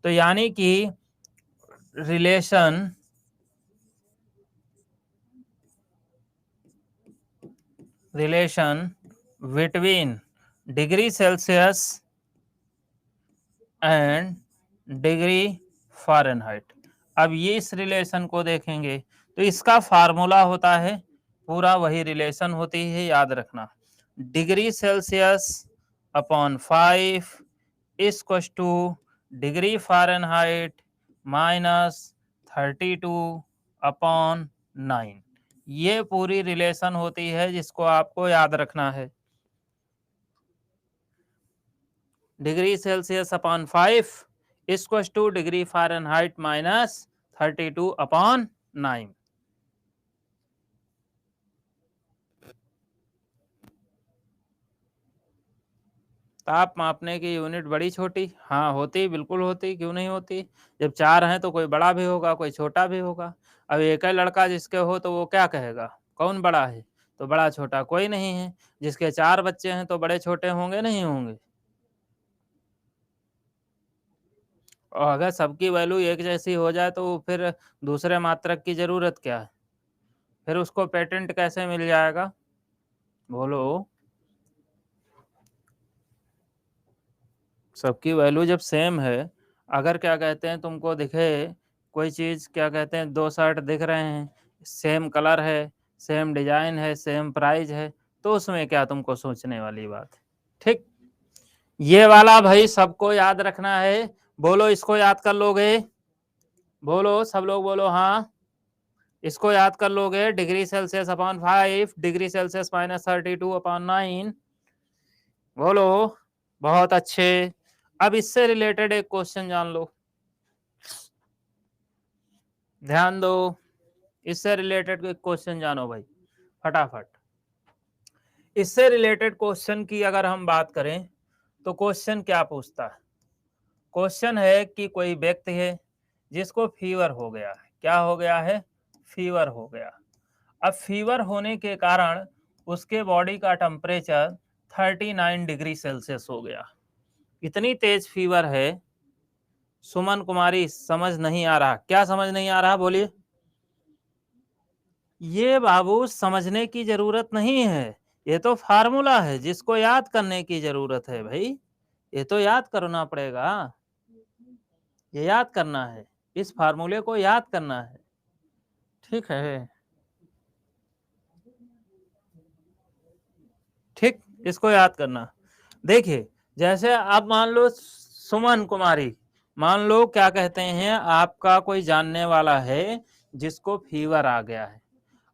तो यानी कि relation between degree Celsius and degree Fahrenheit. अब ये इस रिलेशन को देखेंगे तो इसका फार्मूला होता है, पूरा वही रिलेशन होती है, याद रखना, degree Celsius upon 5 equals two degree Fahrenheit -32 upon 9। ये पूरी रिलेशन होती है जिसको आपको याद रखना है। Degree Celsius upon 5 equals two degree Fahrenheit -32 upon 9। ताप मापने की यूनिट बड़ी छोटी, हाँ होती, बिल्कुल होती, क्यों नहीं होती। जब 4 हैं तो कोई बड़ा भी होगा कोई छोटा भी होगा। अब एक ही लड़का जिसके हो तो वो क्या कहेगा, कौन बड़ा है, तो बड़ा छोटा कोई नहीं है। जिसके 4 बच्चे हैं तो बड़े छोटे होंगे नहीं होंगे। और अगर सबकी वैल्यू एक जैसी हो जाए तो फिर दूसरे मात्रक की जरूरत क्या है, फिर उसको पेटेंट कैसे मिल जाएगा, बोलो। सबकी वैल्यू जब सेम है, अगर क्या कहते हैं तुमको दिखे कोई चीज़, क्या कहते हैं 2 शर्ट दिख रहे हैं, सेम कलर है, सेम डिजाइन है, सेम प्राइस है, तो उसमें क्या तुमको सोचने वाली बात है। ठीक, ये वाला भाई सबको याद रखना है। बोलो, इसको याद कर लोगे, बोलो सब लोग, बोलो हाँ, इसको याद कर लोगे, degree Celsius upon 5 degree Celsius -32 upon 9। बोलो, बहुत अच्छे। अब इससे रिलेटेड एक क्वेश्चन जान लो, ध्यान दो, इससे रिलेटेड एक क्वेश्चन जानो भाई फटाफट। इससे रिलेटेड क्वेश्चन की अगर हम बात करें तो क्वेश्चन क्या पूछता है, क्वेश्चन है कि कोई व्यक्ति है जिसको फीवर हो गया है, क्या हो गया है, फीवर हो गया। अब फीवर होने के कारण उसके बॉडी का टेम्परेचर 39 डिग्री सेल्सियस हो गया। इतनी तेज फीवर है सुमन कुमारी, समझ नहीं आ रहा। क्या समझ नहीं आ रहा बोलिए? ये बाबू समझने की जरूरत नहीं है, ये तो फार्मूला है जिसको याद करने की जरूरत है भाई। ये तो याद करना पड़ेगा, ये याद करना है, इस फार्मूले को याद करना है। ठीक है, ठीक, इसको याद करना। देखिए जैसे अब मान लो सुमन कुमारी, मान लो क्या कहते हैं, आपका कोई जानने वाला है जिसको फीवर आ गया है।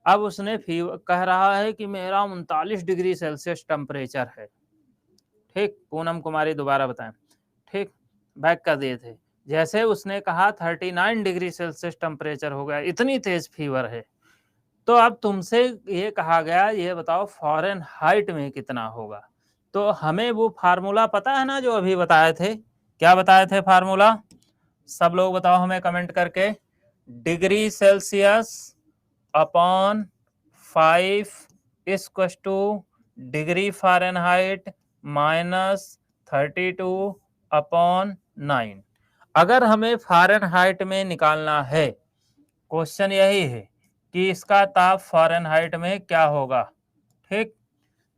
अब उसने फीवर कह रहा है कि मेरा 39 डिग्री सेल्सियस टेम्परेचर है। ठीक, पूनम कुमारी दोबारा बताएं। ठीक, बैक कर दिए थे। जैसे उसने कहा 39 डिग्री सेल्सियस टेम्परेचर हो गया, इतनी तेज फीवर है, तो अब तुमसे ये कहा गया ये बताओ फॉरेन हाइट में कितना होगा। तो हमें वो फार्मूला पता है ना जो अभी बताए थे। क्या बताए थे फार्मूला? सब लोग बताओ हमें कमेंट करके। Degree Celsius upon 5 equals two degree Fahrenheit minus 32 upon 9। अगर हमें फ़ारेनहाइट में निकालना है, क्वेश्चन यही है कि इसका ताप फ़ारेनहाइट में क्या होगा। ठीक,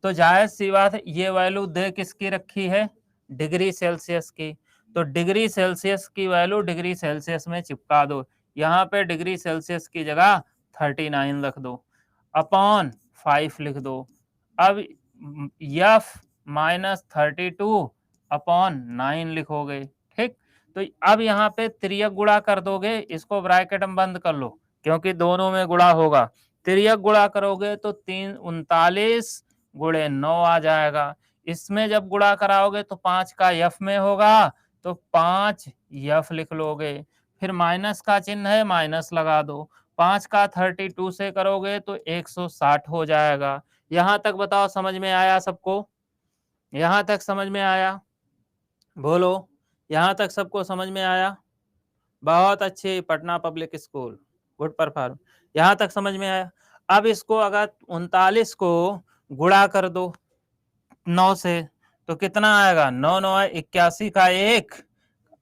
तो जायज सी बात है, ये वैल्यू दे किसकी रखी है? डिग्री सेल्सियस की। तो डिग्री सेल्सियस की वैल्यू डिग्री सेल्सियस में चिपका दो, यहाँ पे डिग्री सेल्सियस की जगह 39 रख दो, अपॉन 5 लिख दो। अब यफ माइनस 32 अपॉन 9 लिखोगे। ठीक, तो अब यहाँ पे तिर्यक गुणा कर दोगे, इसको ब्रैकेट में बंद कर लो क्योंकि दोनों में गुणा होगा। तिर्यक गुणा करोगे तो 39 गुणे 9 आ जाएगा। इसमें जब गुणा कराओगे तो 5 का यफ में होगा, तो 5 यफ लिख लोगे। फिर माइनस का चिन्ह है, माइनस लगा दो। 5 का 32 से करोगे तो 160 हो जाएगा। यहां तक बताओ समझ में आया सबको? यहां तक समझ में आया? बोलो, यहां तक सबको समझ में आया? बहुत अच्छे, Patna public school, good perform. यहां तक समझ में आया? अब इसको अगर 39 को गुणा कर दो 9 से तो कितना आएगा? 9 9 81 का एक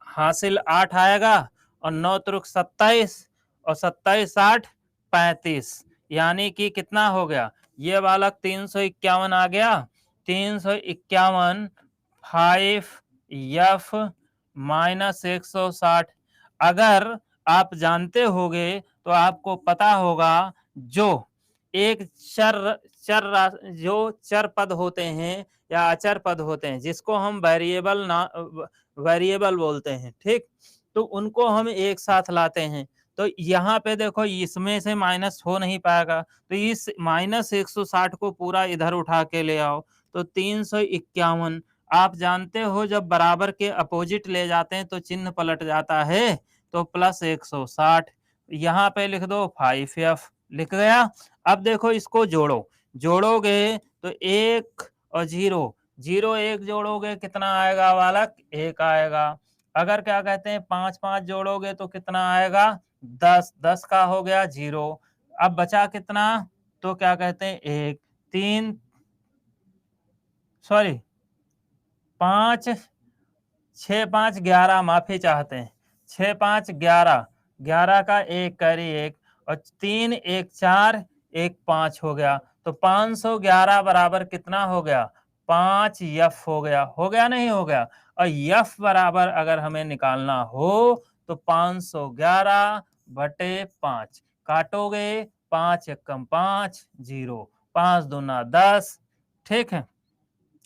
हासिल 8 आएगा, और 9 त्रुक 27, और 27 8 35, यानी कि कितना हो गया? ये वाला 351 आ गया। 351 5 एफ माइनस 160। अगर आप जानते होगे तो आपको पता होगा जो एक जो चर पद होते हैं या अचर पद होते हैं जिसको हम वेरिएबल बोलते हैं, ठीक, तो उनको हम एक साथ लाते हैं। तो यहाँ पे देखो इसमें से माइनस हो नहीं पाएगा, तो इस माइनस 160 को पूरा इधर उठा के ले आओ, तो 351। आप जानते हो जब बराबर के अपोजिट ले जाते हैं तो चिन्ह पलट जाता है, तो प्लस 160। यहाँ पे लिख दो 5f, लिख गया। अब देखो इसको जोड़ो, जोड़ोगे तो 1 और 0, 0 1 जोड़ोगे कितना आएगा बालक? 1 आएगा। अगर क्या कहते हैं 5 5 जोड़ोगे तो कितना आएगा? 10, 10 का हो गया 0। अब बचा कितना? तो क्या कहते हैं 1 3 सॉरी 5 6 5 11, माफी चाहते हैं, 6 5 11, 11 का 1 कैरी 1, और 3 1 4 1 5 हो गया। तो 511 बराबर कितना हो गया? 5 एफ हो गया। हो गया नहीं हो गया? और एफ बराबर अगर हमें निकालना हो तो 511 बटे 5 काटोगे, 5 एकम 5 0, 5 दूना 10। ठीक है,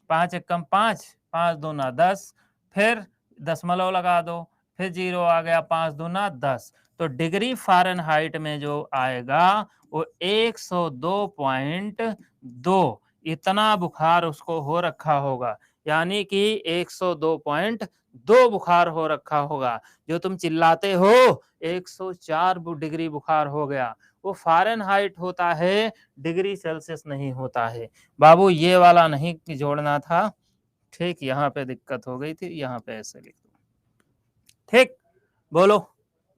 5 एकम 5, 5 दूना 10, फिर दशमलव लगा दो, फिर 0 आ गया, 5 दूना 10। तो डिग्री फ़ारेनहाइट में जो आएगा वो 102.2, इतना बुखार उसको हो रखा होगा, यानी कि 102.2 बुखार हो रखा होगा। जो तुम चिल्लाते हो 104 डिग्री बुखार हो गया, वो फ़ारेनहाइट होता है, डिग्री सेल्सियस नहीं होता है। बाबू ये वाला नहीं जोड़ना था, ठीक, यहाँ पे दिक्कत हो गई थी, यहाँ पे ऐसे लिख दो। ठीक, बोलो,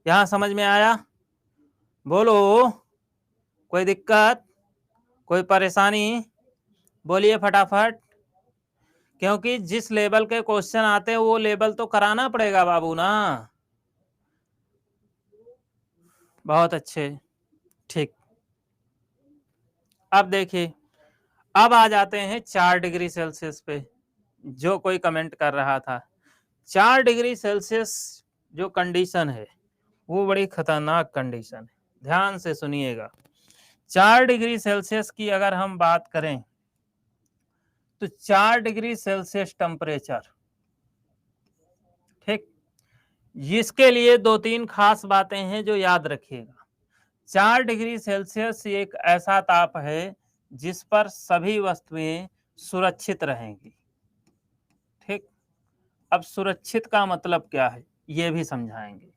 यहाँ समझ में आया? बोलो, कोई दिक्कत, कोई परेशानी? बोलिए फटाफट, क्योंकि जिस लेवल के क्वेश्चन आते हैं वो लेवल तो कराना पड़ेगा बाबू ना। बहुत अच्छे, ठीक। अब देखिए, अब आ जाते हैं 4 डिग्री सेल्सियस पे, जो कोई कमेंट कर रहा था। 4 डिग्री सेल्सियस जो कंडीशन है वो बड़ी खतरनाक कंडीशन है, ध्यान से सुनिएगा। 4 डिग्री सेल्सियस की अगर हम बात करें तो 4 डिग्री सेल्सियस टेम्परेचर, ठीक, इसके लिए 2-3 खास बातें हैं जो याद रखिएगा। 4 डिग्री सेल्सियस एक ऐसा ताप है जिस पर सभी वस्तुएं सुरक्षित रहेंगी, ठीक। अब सुरक्षित का मतलब क्या है ये भी समझाएंगे।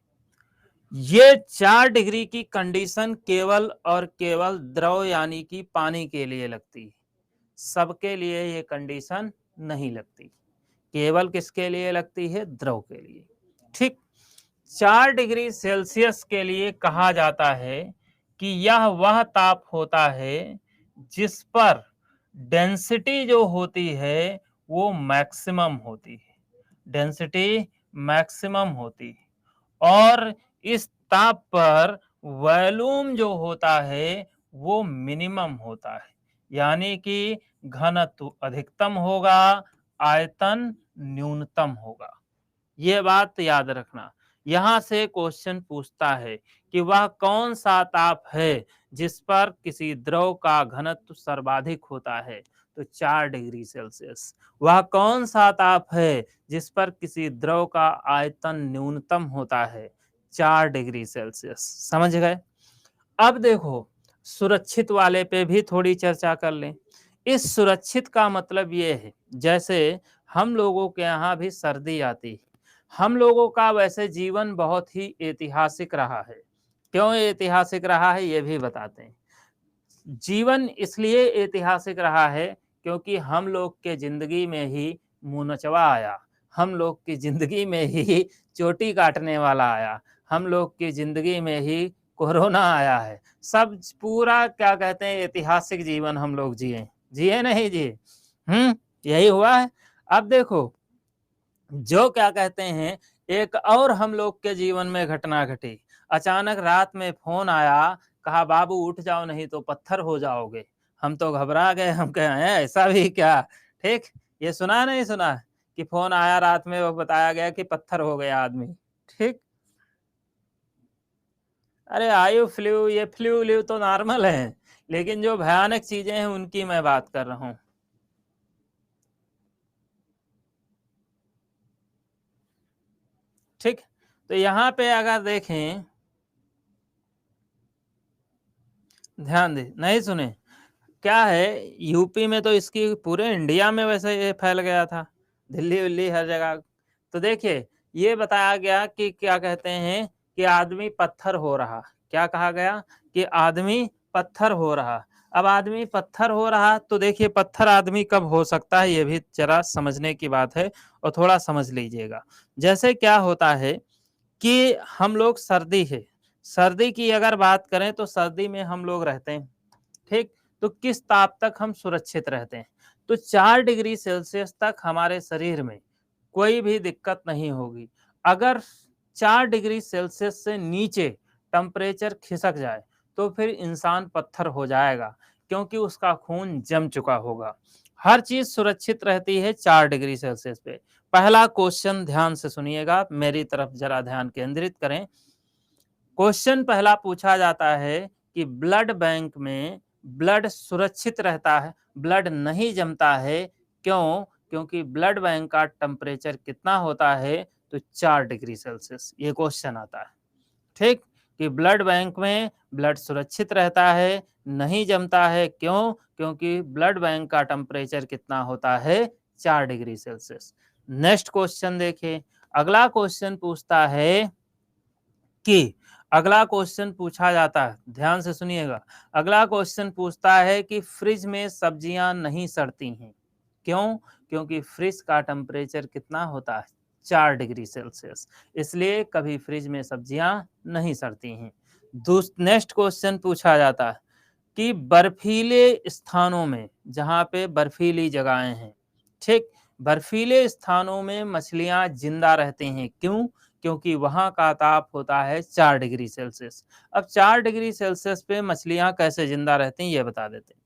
ये 4 डिग्री की कंडीशन केवल और केवल द्रव यानी कि पानी के लिए लगती है, सबके लिए ये कंडीशन नहीं लगती, केवल किसके लिए लगती है? द्रव के लिए, ठीक। 4 डिग्री सेल्सियस के लिए कहा जाता है कि यह वह ताप होता है जिस पर डेंसिटी जो होती है वो मैक्सिमम होती है, डेंसिटी मैक्सिमम होती है, और इस ताप पर वॉल्यूम जो होता है वो मिनिमम होता है, यानी कि घनत्व अधिकतम होगा, आयतन न्यूनतम होगा। ये बात याद रखना। यहां से क्वेश्चन पूछता है कि वह कौन सा ताप है जिस पर किसी द्रव का घनत्व सर्वाधिक होता है, तो 4 डिग्री सेल्सियस। वह कौन सा ताप है जिस पर किसी द्रव का आयतन न्यूनतम होता है, 4 डिग्री सेल्सियस। समझ गए? अब देखो, सुरक्षित वाले पे भी थोड़ी चर्चा कर लें। इस सुरक्षित का मतलब ये है, जैसे हम लोगों के यहाँ भी सर्दी आती है, हम लोगों का वैसे जीवन बहुत ही ऐतिहासिक रहा है। क्यों ऐतिहासिक रहा है ये भी बताते हैं। जीवन इसलिए ऐतिहासिक रहा है क्योंकि हम लोग के जिंदगी में ही मुनचवा आया, हम लोग की जिंदगी में ही चोटी काटने वाला आया, हम लोग की जिंदगी में ही कोरोना आया है। सब पूरा क्या कहते हैं ऐतिहासिक जीवन हम लोग जिए, जिए नहीं जिए? यही हुआ है। अब देखो, जो क्या कहते हैं, एक और हम लोग के जीवन में घटना घटी। अचानक रात में फोन आया, कहा बाबू उठ जाओ नहीं तो पत्थर हो जाओगे। हम तो घबरा गए, हम कहे हैं ऐसा भी क्या? ठीक, ये सुना नहीं सुना कि फोन आया रात में, वो बताया गया कि पत्थर हो गया आदमी, ठीक। अरे आयु फ्लू, ये फ्लू व्लू तो नॉर्मल है, लेकिन जो भयानक चीजें हैं उनकी मैं बात कर रहा हूं, ठीक। तो यहाँ पे अगर देखें, ध्यान दे, नहीं सुने? क्या है, यूपी में तो इसकी पूरे इंडिया में वैसे ये फैल गया था, दिल्ली विल्ली हर जगह। तो देखिए, ये बताया गया कि क्या कहते हैं कि आदमी पत्थर हो रहा। क्या कहा गया? कि आदमी पत्थर हो रहा। अब आदमी पत्थर हो रहा तो देखिए, पत्थर आदमी कब हो सकता है ये भी जरा समझने की बात है, और थोड़ा समझ लीजिएगा। जैसे क्या होता है कि हम लोग सर्दी है, सर्दी की अगर बात करें तो सर्दी में हम लोग रहते हैं, ठीक। तो किस ताप तक हम सुरक्षित रहते हैं? तो 4 डिग्री सेल्सियस तक हमारे शरीर में कोई भी दिक्कत नहीं होगी। अगर 4 डिग्री सेल्सियस से नीचे टेम्परेचर खिसक जाए तो फिर इंसान पत्थर हो जाएगा, क्योंकि उसका खून जम चुका होगा। हर चीज सुरक्षित रहती है 4 डिग्री सेल्सियस पे। पहला क्वेश्चन ध्यान से सुनिएगा, मेरी तरफ जरा ध्यान केंद्रित करें। क्वेश्चन पहला पूछा जाता है कि ब्लड बैंक में ब्लड सुरक्षित रहता है, ब्लड नहीं जमता है, क्यों? क्योंकि ब्लड बैंक का टेम्परेचर कितना होता है? तो 4 डिग्री सेल्सियस। ये क्वेश्चन आता है, ठीक। कि ब्लड बैंक में ब्लड सुरक्षित रहता है, नहीं जमता है, क्यों? क्योंकि ब्लड बैंक का टेम्परेचर कितना होता है? 4 डिग्री सेल्सियस। नेक्स्ट क्वेश्चन देखिए, अगला क्वेश्चन पूछता है कि अगला क्वेश्चन पूछा जाता है, ध्यान से सुनिएगा। अगला क्वेश्चन पूछता है कि फ्रिज में सब्जियां नहीं सड़ती हैं, क्यों? क्योंकि फ्रिज का टेम्परेचर कितना होता है? 4 डिग्री सेल्सियस, इसलिए कभी फ्रिज में सब्जियां नहीं सड़ती हैं। नेक्स्ट क्वेश्चन पूछा जाता है कि बर्फीले स्थानों में, जहाँ पे बर्फीली जगहें हैं, ठीक, बर्फीले स्थानों में मछलियाँ जिंदा रहती हैं। क्यों? क्योंकि वहाँ का ताप होता है 4 डिग्री सेल्सियस। अब 4 डिग्री सेल्सियस पे मछलियाँ कैसे जिंदा रहती हैं ये बता देते हैं।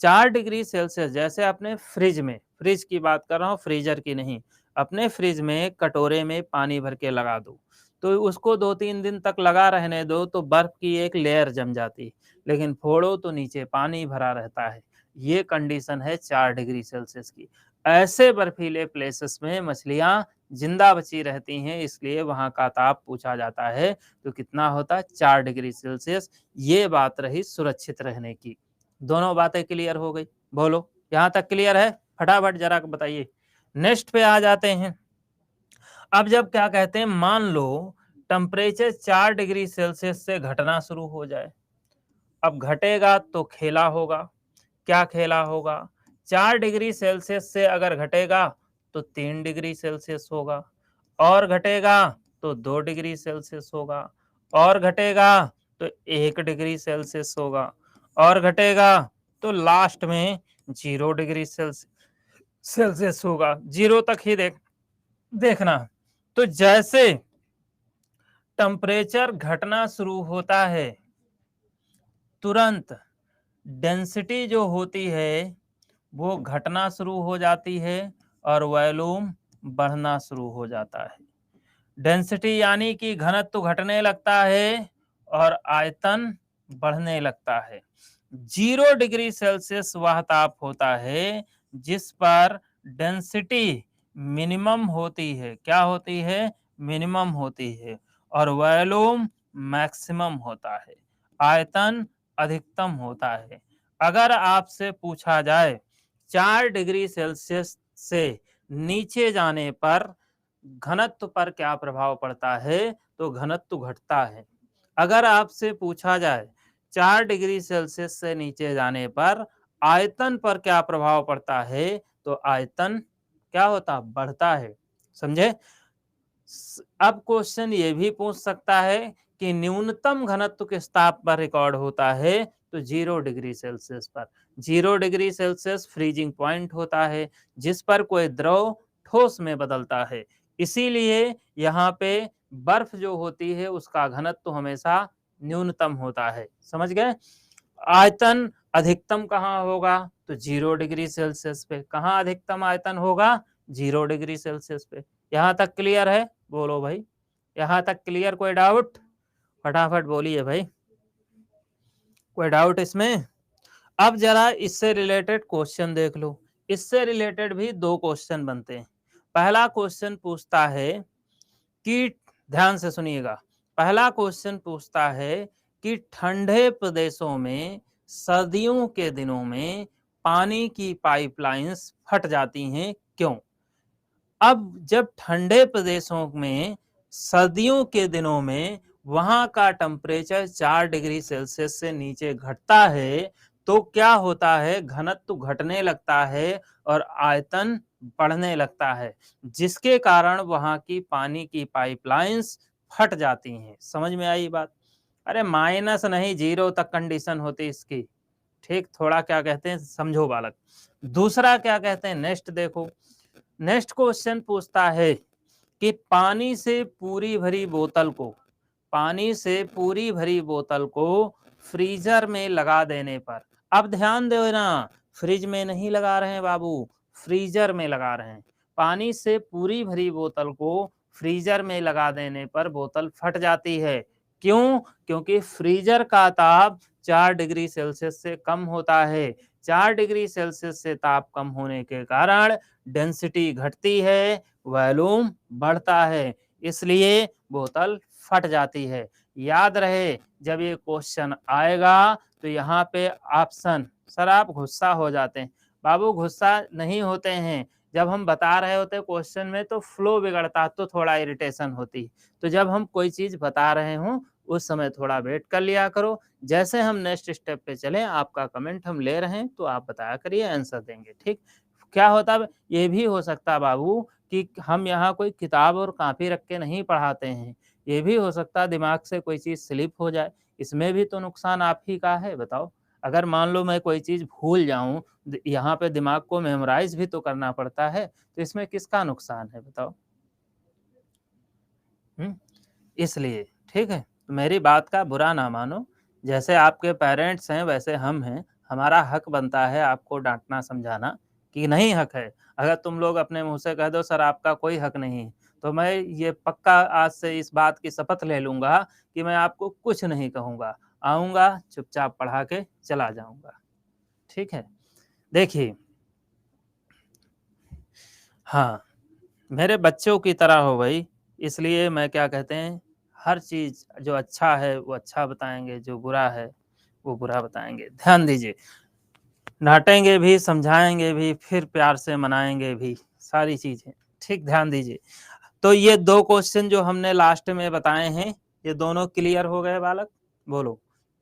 4 डिग्री सेल्सियस, जैसे अपने फ्रिज में, फ्रिज की बात कर रहा हूँ, फ्रीजर की नहीं। अपने फ्रिज में कटोरे में पानी भर के लगा दो, तो उसको 2-3 दिन तक लगा रहने दो तो बर्फ की एक लेयर जम जाती है, लेकिन फोड़ो तो नीचे पानी भरा रहता है। ये कंडीशन है 4 डिग्री सेल्सियस की। ऐसे बर्फीले प्लेसेस में मछलियाँ जिंदा बची रहती हैं, इसलिए वहाँ का ताप पूछा जाता है। तो कितना होता है? 4 डिग्री सेल्सियस। ये बात रही सुरक्षित रहने की। दोनों बातें क्लियर हो गई? बोलो, यहाँ तक क्लियर है? फटाफट जरा बताइए। नेक्स्ट पे आ जाते हैं। अब जब क्या कहते हैं, मान लो टेम्परेचर 4 डिग्री सेल्सियस से घटना शुरू हो जाए। अब घटेगा तो खेला होगा। क्या खेला होगा? 4 डिग्री सेल्सियस से अगर घटेगा तो 3 डिग्री सेल्सियस होगा, और घटेगा तो 2 डिग्री सेल्सियस होगा, और घटेगा तो 1 डिग्री सेल्सियस होगा, और घटेगा तो लास्ट में 0 डिग्री सेल्सियस होगा। 0 तक ही देखना। तो जैसे टेम्परेचर घटना शुरू होता है, तुरंत डेंसिटी जो होती है वो घटना शुरू हो जाती है और वॉल्यूम बढ़ना शुरू हो जाता है। डेंसिटी यानी कि घनत्व घटने लगता है और आयतन बढ़ने लगता है। 0 डिग्री सेल्सियस वह ताप होता है जिस पर डेंसिटी मिनिमम होती है। क्या होती है? मिनिमम होती है, और वॉल्यूम मैक्सिमम होता है, आयतन अधिकतम होता है। अगर आपसे पूछा जाए 4 डिग्री सेल्सियस से नीचे जाने पर घनत्व पर क्या प्रभाव पड़ता है, तो घनत्व घटता है। अगर आपसे पूछा जाए 4 डिग्री सेल्सियस से नीचे जाने पर आयतन पर क्या प्रभाव पड़ता है, तो आयतन क्या होता? बढ़ता है। समझे? अब क्वेश्चन ये भी पूछ सकता है कि न्यूनतम घनत्व किस ताप पर रिकॉर्ड होता है, तो 0 डिग्री सेल्सियस पर। 0 डिग्री सेल्सियस फ्रीजिंग पॉइंट होता है जिस पर कोई द्रव ठोस में बदलता है। इसीलिए यहाँ पे बर्फ जो होती है उसका घनत्व हमेशा न्यूनतम होता है। समझ गए? आयतन अधिकतम कहाँ होगा, तो 0 डिग्री सेल्सियस पे। कहाँ अधिकतम आयतन होगा? 0 डिग्री सेल्सियस पे। यहाँ तक क्लियर है? बोलो भाई, यहाँ तक क्लियर? कोई डाउट? फटाफट बोलिए भाई, कोई डाउट इसमें? अब जरा इससे रिलेटेड क्वेश्चन देख लो। इससे रिलेटेड भी 2 क्वेश्चन बनते हैं। पहला क्वेश्चन पूछता है कि, ध्यान से सुनिएगा, पहला क्वेश्चन पूछता है कि ठंडे प्रदेशों में सर्दियों के दिनों में पानी की पाइपलाइंस फट जाती हैं, क्यों? अब जब ठंडे प्रदेशों में सर्दियों के दिनों में वहां का टेम्परेचर 4 डिग्री सेल्सियस से नीचे घटता है, तो क्या होता है? घनत्व घटने लगता है और आयतन बढ़ने लगता है, जिसके कारण वहां की पानी की पाइपलाइंस फट जाती हैं। समझ में आई बात? अरे माइनस नहीं, 0 तक कंडीशन होती इसकी। ठीक, थोड़ा क्या कहते हैं समझो बालक। दूसरा क्या कहते हैं, नेक्स्ट देखो। नेक्स्ट क्वेश्चन पूछता है कि पानी से पूरी भरी बोतल को, पानी से पूरी भरी बोतल को फ्रीजर में लगा देने पर, अब ध्यान देना, फ्रिज में नहीं लगा रहे हैं बाबू, फ्रीजर में लगा रहे हैं। पानी से पूरी भरी बोतल को फ्रीजर में लगा देने पर बोतल फट जाती है। क्यों? क्योंकि फ्रीजर का ताप 4 डिग्री सेल्सियस से कम होता है। 4 डिग्री सेल्सियस से ताप कम होने के कारण डेंसिटी घटती है, वॉल्यूम बढ़ता है, इसलिए बोतल फट जाती है। याद रहे, जब ये क्वेश्चन आएगा तो यहाँ पे ऑप्शन, सर आप गुस्सा हो जाते हैं। बाबू गुस्सा नहीं होते हैं, जब हम बता रहे होते क्वेश्चन में तो फ्लो बिगड़ता, तो थोड़ा इरिटेशन होती। तो जब हम कोई चीज बता रहे हों उस समय थोड़ा वेट कर लिया करो। जैसे हम नेक्स्ट स्टेप पे चले, आपका कमेंट हम ले रहे हैं तो आप बताया करिए, आंसर देंगे। ठीक, क्या होता है, ये भी हो सकता है बाबू कि हम यहाँ कोई किताब और कॉपी रख के नहीं पढ़ाते हैं। ये भी हो सकता है दिमाग से कोई चीज़ स्लिप हो जाए, इसमें भी तो नुकसान आप ही का है, बताओ। अगर मान लो मैं कोई चीज़ भूल जाऊँ, यहाँ पे दिमाग को मेमोराइज़ भी तो करना पड़ता है, तो इसमें किसका नुकसान है बताओ? हुँ? इसलिए, ठीक है? तो मेरी बात का बुरा ना मानो, जैसे आपके पेरेंट्स हैं वैसे हम हैं, हमारा हक बनता है आपको डाँटना, समझाना कि नहीं हक है। अगर तुम लोग अपने मुँह से कह दो सर आपका कोई हक नहीं है, तो मैं ये पक्का आज से इस बात की शपथ ले लूँगा कि मैं आपको कुछ नहीं कहूँगा। आऊँगा, चुपचाप पढ़ा के चला जाऊँगा। ठीक है? देखिए, हाँ, मेरे बच्चों की तरह हो भई, इसलिए मैं क्या कहते हैं, हर चीज़ जो अच्छा है वो अच्छा बताएँगे, जो बुरा है वो बुरा बताएँगे। ध्यान दीजिए, डाँटेंगे भी, समझाएँगे भी, फिर प्यार से मनाएँगे भी, सारी चीज़ें। ठीक, ध्यान दीजिए। तो ये 2 क्वेश्चन जो हमने लास्ट में बताए हैं, ये दोनों क्लियर हो गए बालक? बोलो।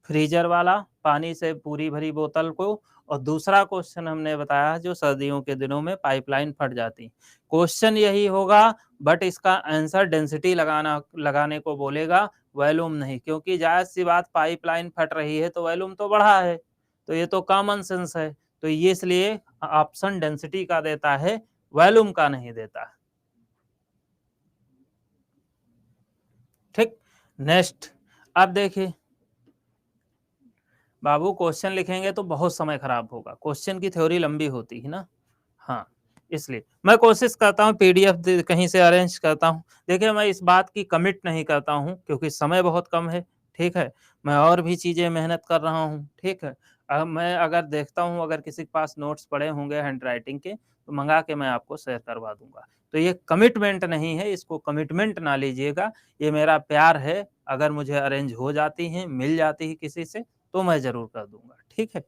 फ्रीज़र वाला, पानी से पूरी भरी बोतल को, और दूसरा क्वेश्चन हमने बताया जो सर्दियों के दिनों में पाइपलाइन फट जाती। क्वेश्चन यही होगा, बट इसका आंसर डेंसिटी लगाने को बोलेगा, वॉल्यूम नहीं, क्योंकि ज़ाहिर-सी बात पाइपलाइन फट रही है तो वॉल्यूम तो बढ़ा है। तो ये तो कॉमन सेंस है। तो ये इसलिए ऑप्शन डेंसिटी का देता है, वॉल्यूम का नहीं देता। ठीक? नेक्स्ट, अब देखिए, बाबू क्वेश्चन लिखेंगे तो बहुत समय खराब होगा, क्वेश्चन की थ्योरी लंबी होती है ना। हाँ, इसलिए मैं कोशिश करता हूँ पीडीएफ कहीं से अरेंज करता हूँ। देखिए, मैं इस बात की कमिट नहीं करता हूँ क्योंकि समय बहुत कम है, ठीक है? मैं और भी चीज़ें मेहनत कर रहा हूँ, ठीक है? मैं अगर देखता हूँ, अगर किसी के पास नोट्स पड़े होंगे हैंडराइटिंग के, तो मँगा के मैं आपको शेयर करवा दूँगा। तो ये कमिटमेंट नहीं है, इसको कमिटमेंट ना लीजिएगा, ये मेरा प्यार है। अगर मुझे अरेंज हो जाती हैं, मिल जाती है किसी से, तो मैं ज़रूर कर दूँगा, ठीक है?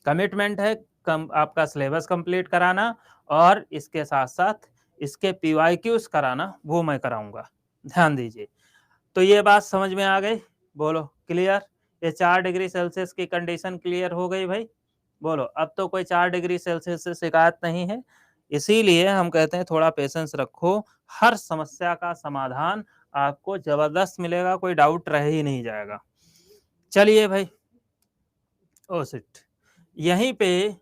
कमिटमेंट है कम आपका सिलेबस कंप्लीट कराना, और इसके साथ-साथ इसके पीवाईक्यूज़ कराना, वो मैं कराऊँगा। ध्यान दीजिए। तो ये बात समझ में आ गई? बोलो क्लियर? ये 4 डिग्री सेल्सियस की कंडीशन क्लियर हो गई भई? बोलो, अब तो कोई 4 डिग्री सेल्सियस से शिकायत नहीं है। इसीलिए हम कहते हैं थोड़ा पेशेंस रखो, हर समस्या का समाधान आपको ज़बरदस्त मिलेगा, कोई डाउट रह ही नहीं जाएगा। चलिए भई, ओह शिट! यहीं पे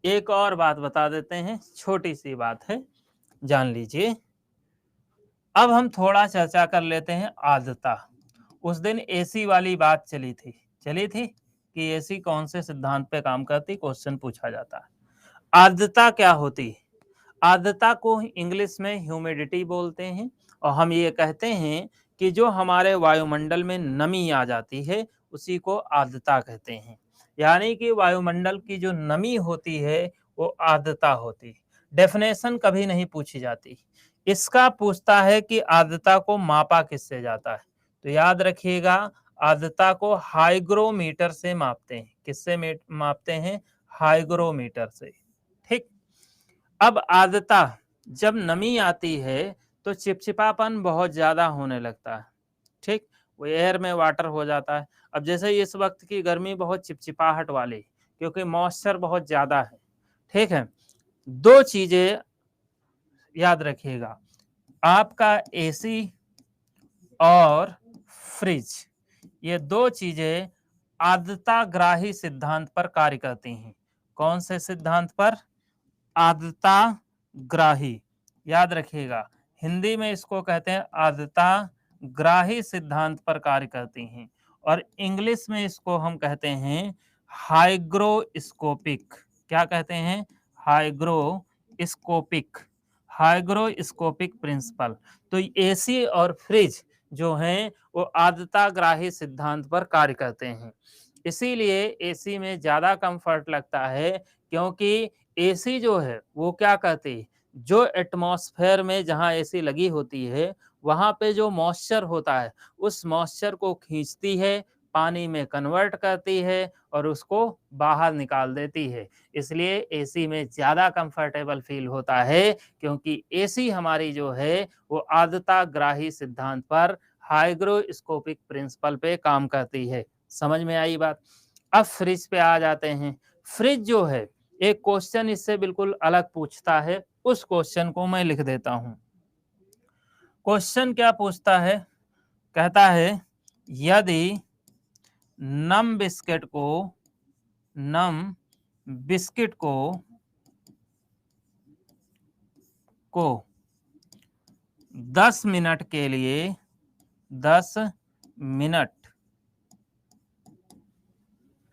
एक और बात बता देते हैं, छोटी-सी बात है, जान लीजिए। अब हम थोड़ा चर्चा कर लेते हैं आर्द्रता। उस दिन एसी वाली बात चली थी कि एसी कौन से सिद्धांत पे काम करती, क्वेश्चन पूछा जाता है। आर्द्रता क्या होती है? आर्द्रता को इंग्लिश में ह्यूमिडिटी बोलते हैं, और हम ये कहते हैं कि जो हमारे वायुमंडल में नमी आ जाती है, उसी को आर्द्रता कहते हैं। यानी कि वायुमंडल की जो नमी होती है, वो आर्द्रता होती है। डेफिनेशन कभी नहीं पूछी जाती। इसका पूछता है कि आर्द्रता को मापा किससे जाता है? तो याद रखिएगा, आर्द्रता को हाइग्रोमीटर से मापते हैं। किससे मापते हैं? हाइग्रोमीटर से। ठीक? अब आर्द्रता, जब नमी आती है तो चिपचिपापन बहुत ज़्यादा होने लगता है, ठीक? वो एयर में वाटर हो जाता है। अब जैसे इस वक़्त की गर्मी बहुत चिपचिपाहट वाली, क्योंकि मॉइस्चर बहुत ज़्यादा है, ठीक है? 2 चीज़ें याद रखिएगा, आपका एसी और फ्रिज, ये 2 चीज़ें आर्द्रताग्राही सिद्धांत पर कार्य करती हैं। कौन से सिद्धांत पर? आर्द्रता ग्राही, याद रखिएगा, हिंदी में इसको कहते हैं आर्द्रता ग्राही सिद्धांत पर कार्य करती हैं, और इंग्लिश में इसको हम कहते हैं हाइग्रोस्कोपिक। क्या कहते हैं? हाइग्रोस्कोपिक। Hygroscopic principle. तो एसी और फ्रिज जो हैं, वो आर्द्रता ग्राही सिद्धांत पर कार्य करते हैं। इसीलिए एसी में ज़्यादा कंफर्ट लगता है, क्योंकि एसी जो है वो क्या करती है, जो एटमॉस्फेयर में जहाँ एसी लगी होती है, वहाँ पे जो मॉइस्चर होता है, उस मॉइस्चर को खींचती है, पानी में कन्वर्ट करती है, और उसको बाहर निकाल देती है। इसलिए एसी में ज़्यादा कंफर्टेबल फील होता है, क्योंकि एसी हमारी जो है वो आर्द्रता ग्राही सिद्धांत पर, हाइग्रोस्कोपिक प्रिंसिपल पे काम करती है। समझ में आई बात? अब फ्रिज पे आ जाते हैं। फ्रिज जो है, एक क्वेश्चन इससे बिल्कुल अलग पूछता है, उस क्वेश्चन को मैं लिख देता हूँ। क्वेश्चन क्या पूछता है? कहता है, यदि नम बिस्किट को 10 मिनट के लिए 10 मिनट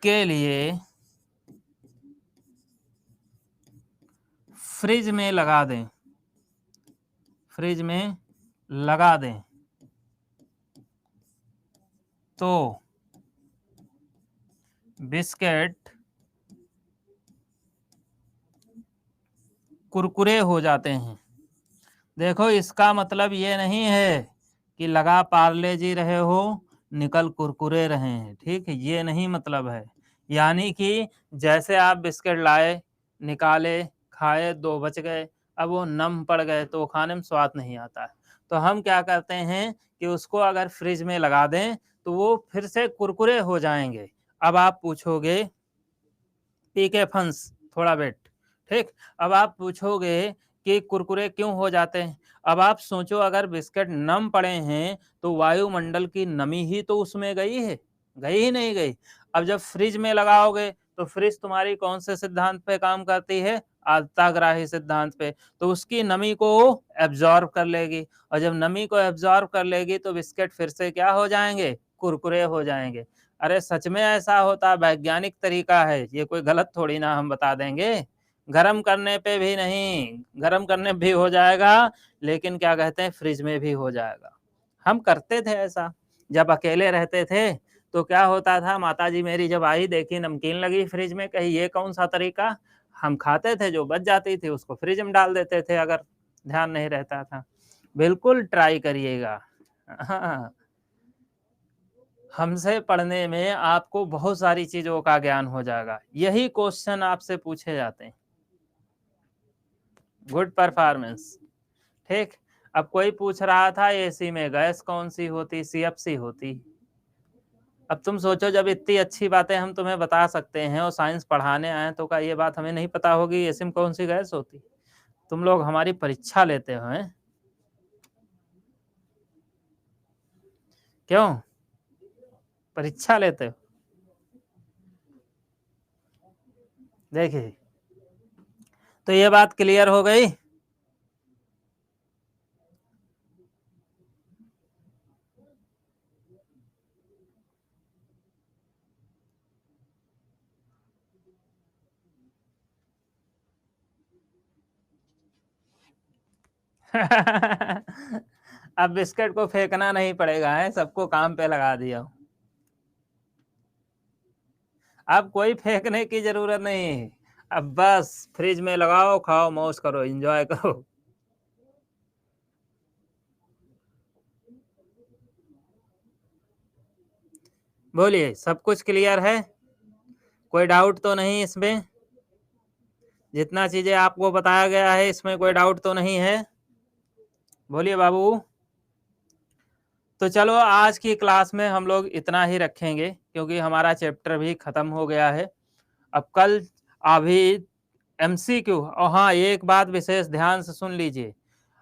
के लिए फ्रिज में लगा दें, फ्रिज में लगा दें तो बिस्किट कुरकुरे हो जाते हैं। देखो, इसका मतलब ये नहीं है कि लगा पार्ले जी रहे हो निकल कुरकुरे रहे हैं, ठीक है, ये नहीं मतलब है। यानी कि जैसे आप बिस्किट लाए, निकाले, खाए, 2 बच गए, अब वो नम पड़ गए तो खाने में स्वाद नहीं आता है। तो हम क्या करते हैं कि उसको अगर फ्रिज में लगा दें तो वो फिर से कुरकुरे हो जाएंगे। अब आप पूछोगे पीके फंस थोड़ा वेट, ठीक। अब आप पूछोगे कि कुरकुरे क्यों हो जाते हैं। अब आप सोचो, अगर बिस्किट नम पड़े हैं तो वायुमंडल की नमी ही तो उसमें गई है, गई ही नहीं गई। अब जब फ्रिज में लगाओगे तो फ्रिज तुम्हारी कौन से सिद्धांत पे काम करती है, आद्यताग्राही सिद्धांत पे, तो उसकी नमी को एब्जॉर्ब कर लेगी, और जब नमी को एब्जॉर्ब कर लेगी तो बिस्किट फिर से क्या हो जाएंगे, कुरकुरे हो जाएंगे। अरे सच में ऐसा होता, वैज्ञानिक तरीका है, ये कोई गलत थोड़ी ना हम बता देंगे। गरम करने पे भी नहीं, गरम करने भी हो जाएगा, लेकिन क्या कहते हैं फ्रिज में भी हो जाएगा। हम करते थे ऐसा, जब अकेले रहते थे तो क्या होता था, माताजी मेरी जब आई, देखी नमकीन लगी फ्रिज में, कही ये कौन सा तरीका, हम खाते थे, जो बच जाती थी उसको फ्रिज में डाल देते थे अगर ध्यान नहीं रहता था। बिल्कुल ट्राई करिएगा। हाँ, हमसे पढ़ने में आपको बहुत सारी चीजों का ज्ञान हो जाएगा। यही क्वेश्चन आपसे पूछे जाते हैं। गुड परफॉर्मेंस, ठीक। अब कोई पूछ रहा था एसी में गैस कौन सी होती, सीएफसी होती। अब तुम सोचो, जब इतनी अच्छी बातें हम तुम्हें बता सकते हैं और साइंस पढ़ाने आए तो क्या ये बात हमें नहीं पता होगी एसी में कौन सी गैस होती। तुम लोग हमारी परीक्षा लेते हो हैं? क्यों परीक्षा लेते हो? देखिए, तो ये बात क्लियर हो गई। अब बिस्किट को फेंकना नहीं पड़ेगा है, सबको काम पे लगा दिया। अब कोई फेंकने की जरूरत नहीं, अब बस फ्रिज में लगाओ, खाओ, मौज करो, एंजॉय करो। बोलिए, सब कुछ क्लियर है? कोई डाउट तो नहीं इसमें? जितना चीजें आपको बताया गया है इसमें कोई डाउट तो नहीं है? बोलिए बाबू। तो चलो, आज की क्लास में हम लोग इतना ही रखेंगे, क्योंकि हमारा चैप्टर भी खत्म हो गया है। अब कल अभी एमसीक्यू, और हाँ, एक बात विशेष ध्यान से सुन लीजिए,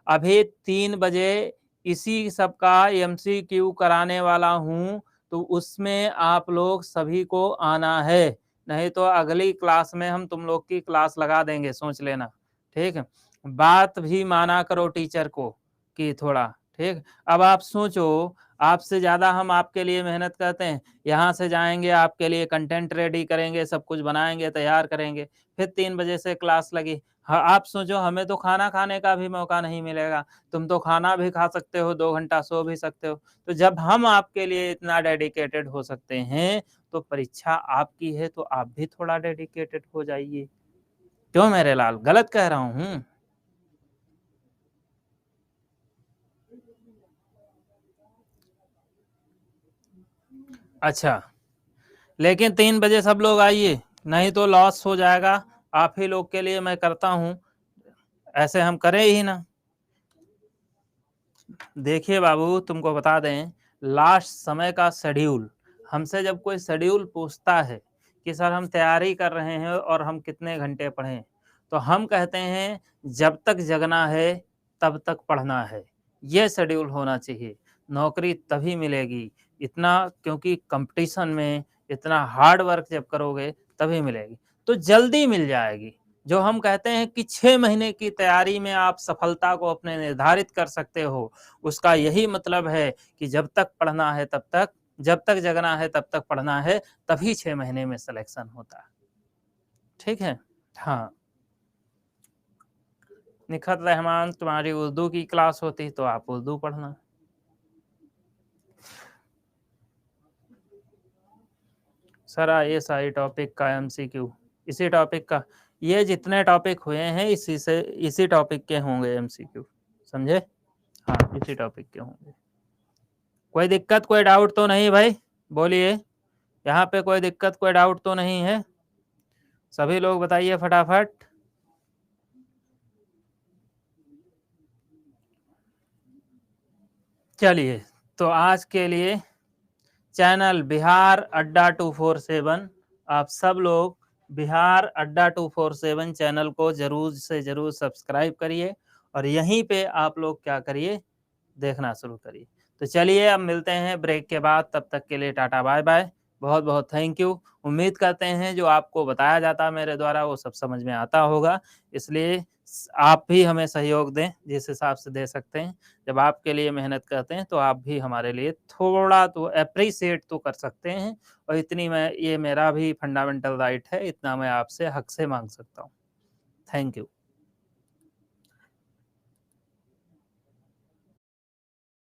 अभी 3 बजे इसी सब का एमसीक्यू कराने वाला हूँ, तो उसमें आप लोग सभी को आना है, नहीं तो अगली क्लास में हम तुम लोग की क्लास लगा देंगे, सोच लेना, ठीक है। बात भी माना करो टीचर को कि थोड़ा, ठीक। अब आप सोचो, आपसे ज़्यादा हम आपके लिए मेहनत करते हैं, यहाँ से जाएंगे, आपके लिए कंटेंट रेडी करेंगे, सब कुछ बनाएंगे, तैयार करेंगे, फिर 3 बजे से क्लास लगी। हाँ, आप सोचो, हमें तो खाना खाने का भी मौका नहीं मिलेगा। तुम तो खाना भी खा सकते हो, 2 घंटा सो भी सकते हो। तो जब हम आपके लिए इतना डेडिकेटेड हो सकते हैं, तो परीक्षा आपकी है तो आप भी थोड़ा डेडिकेटेड हो जाइए। क्यों मेरे लाल, गलत कह रहा हूँ? अच्छा, लेकिन 3 बजे सब लोग आइए, नहीं तो लॉस हो जाएगा। आप ही लोग के लिए मैं करता हूँ, ऐसे हम करें ही ना। देखिए बाबू, तुमको बता दें, लास्ट समय का शेड्यूल, हमसे जब कोई शेड्यूल पूछता है कि सर हम तैयारी कर रहे हैं और हम कितने घंटे पढ़ें, तो हम कहते हैं जब तक जगना है तब तक पढ़ना है। ये शेड्यूल होना चाहिए। नौकरी तभी मिलेगी इतना, क्योंकि कंपटीशन में इतना हार्ड वर्क जब करोगे तभी मिलेगी। तो जल्दी मिल जाएगी। जो हम कहते हैं कि 6 महीने की तैयारी में आप सफलता को अपने निर्धारित कर सकते हो, उसका यही मतलब है कि जब तक पढ़ना है तब तक, जब तक जगना है तब तक पढ़ना है, तभी 6 महीने में सिलेक्शन होता है। ठीक है? हाँ। निखत रहमान तुम्हारी उर्दू की क्लास होती तो आप उर्दू पढ़ना। सर ISI टॉपिक का MCQ, इसी टॉपिक का, ये जितने टॉपिक हुए हैं इसी टॉपिक के होंगे MCQ, समझे? हाँ, इसी टॉपिक के होंगे। कोई दिक्कत, कोई डाउट तो नहीं भाई? बोलिए, यहाँ पे कोई दिक्कत, कोई डाउट तो नहीं है? सभी लोग बताइए फटाफट। चलिए, तो आज के लिए चैनल बिहार अड्डा 247, आप सब लोग बिहार अड्डा 247 चैनल को जरूर से जरूर सब्सक्राइब करिए और यहीं पे आप लोग क्या करिए, देखना शुरू करिए। तो चलिए अब मिलते हैं ब्रेक के बाद, तब तक के लिए टाटा बाय बाय। बहुत बहुत थैंक यू। उम्मीद करते हैं जो आपको बताया जाता मेरे द्वारा वो सब समझ में आता होगा, इसलिए आप भी हमें सहयोग दें जिस हिसाब से दे सकते हैं। जब आपके लिए मेहनत करते हैं तो आप भी हमारे लिए थोड़ा तो अप्रिशिएट तो कर सकते हैं, और इतनी मैं, ये मेरा भी फंडामेंटल राइट है, इतना मैं आपसे हक से मांग सकता हूँ। Thank you.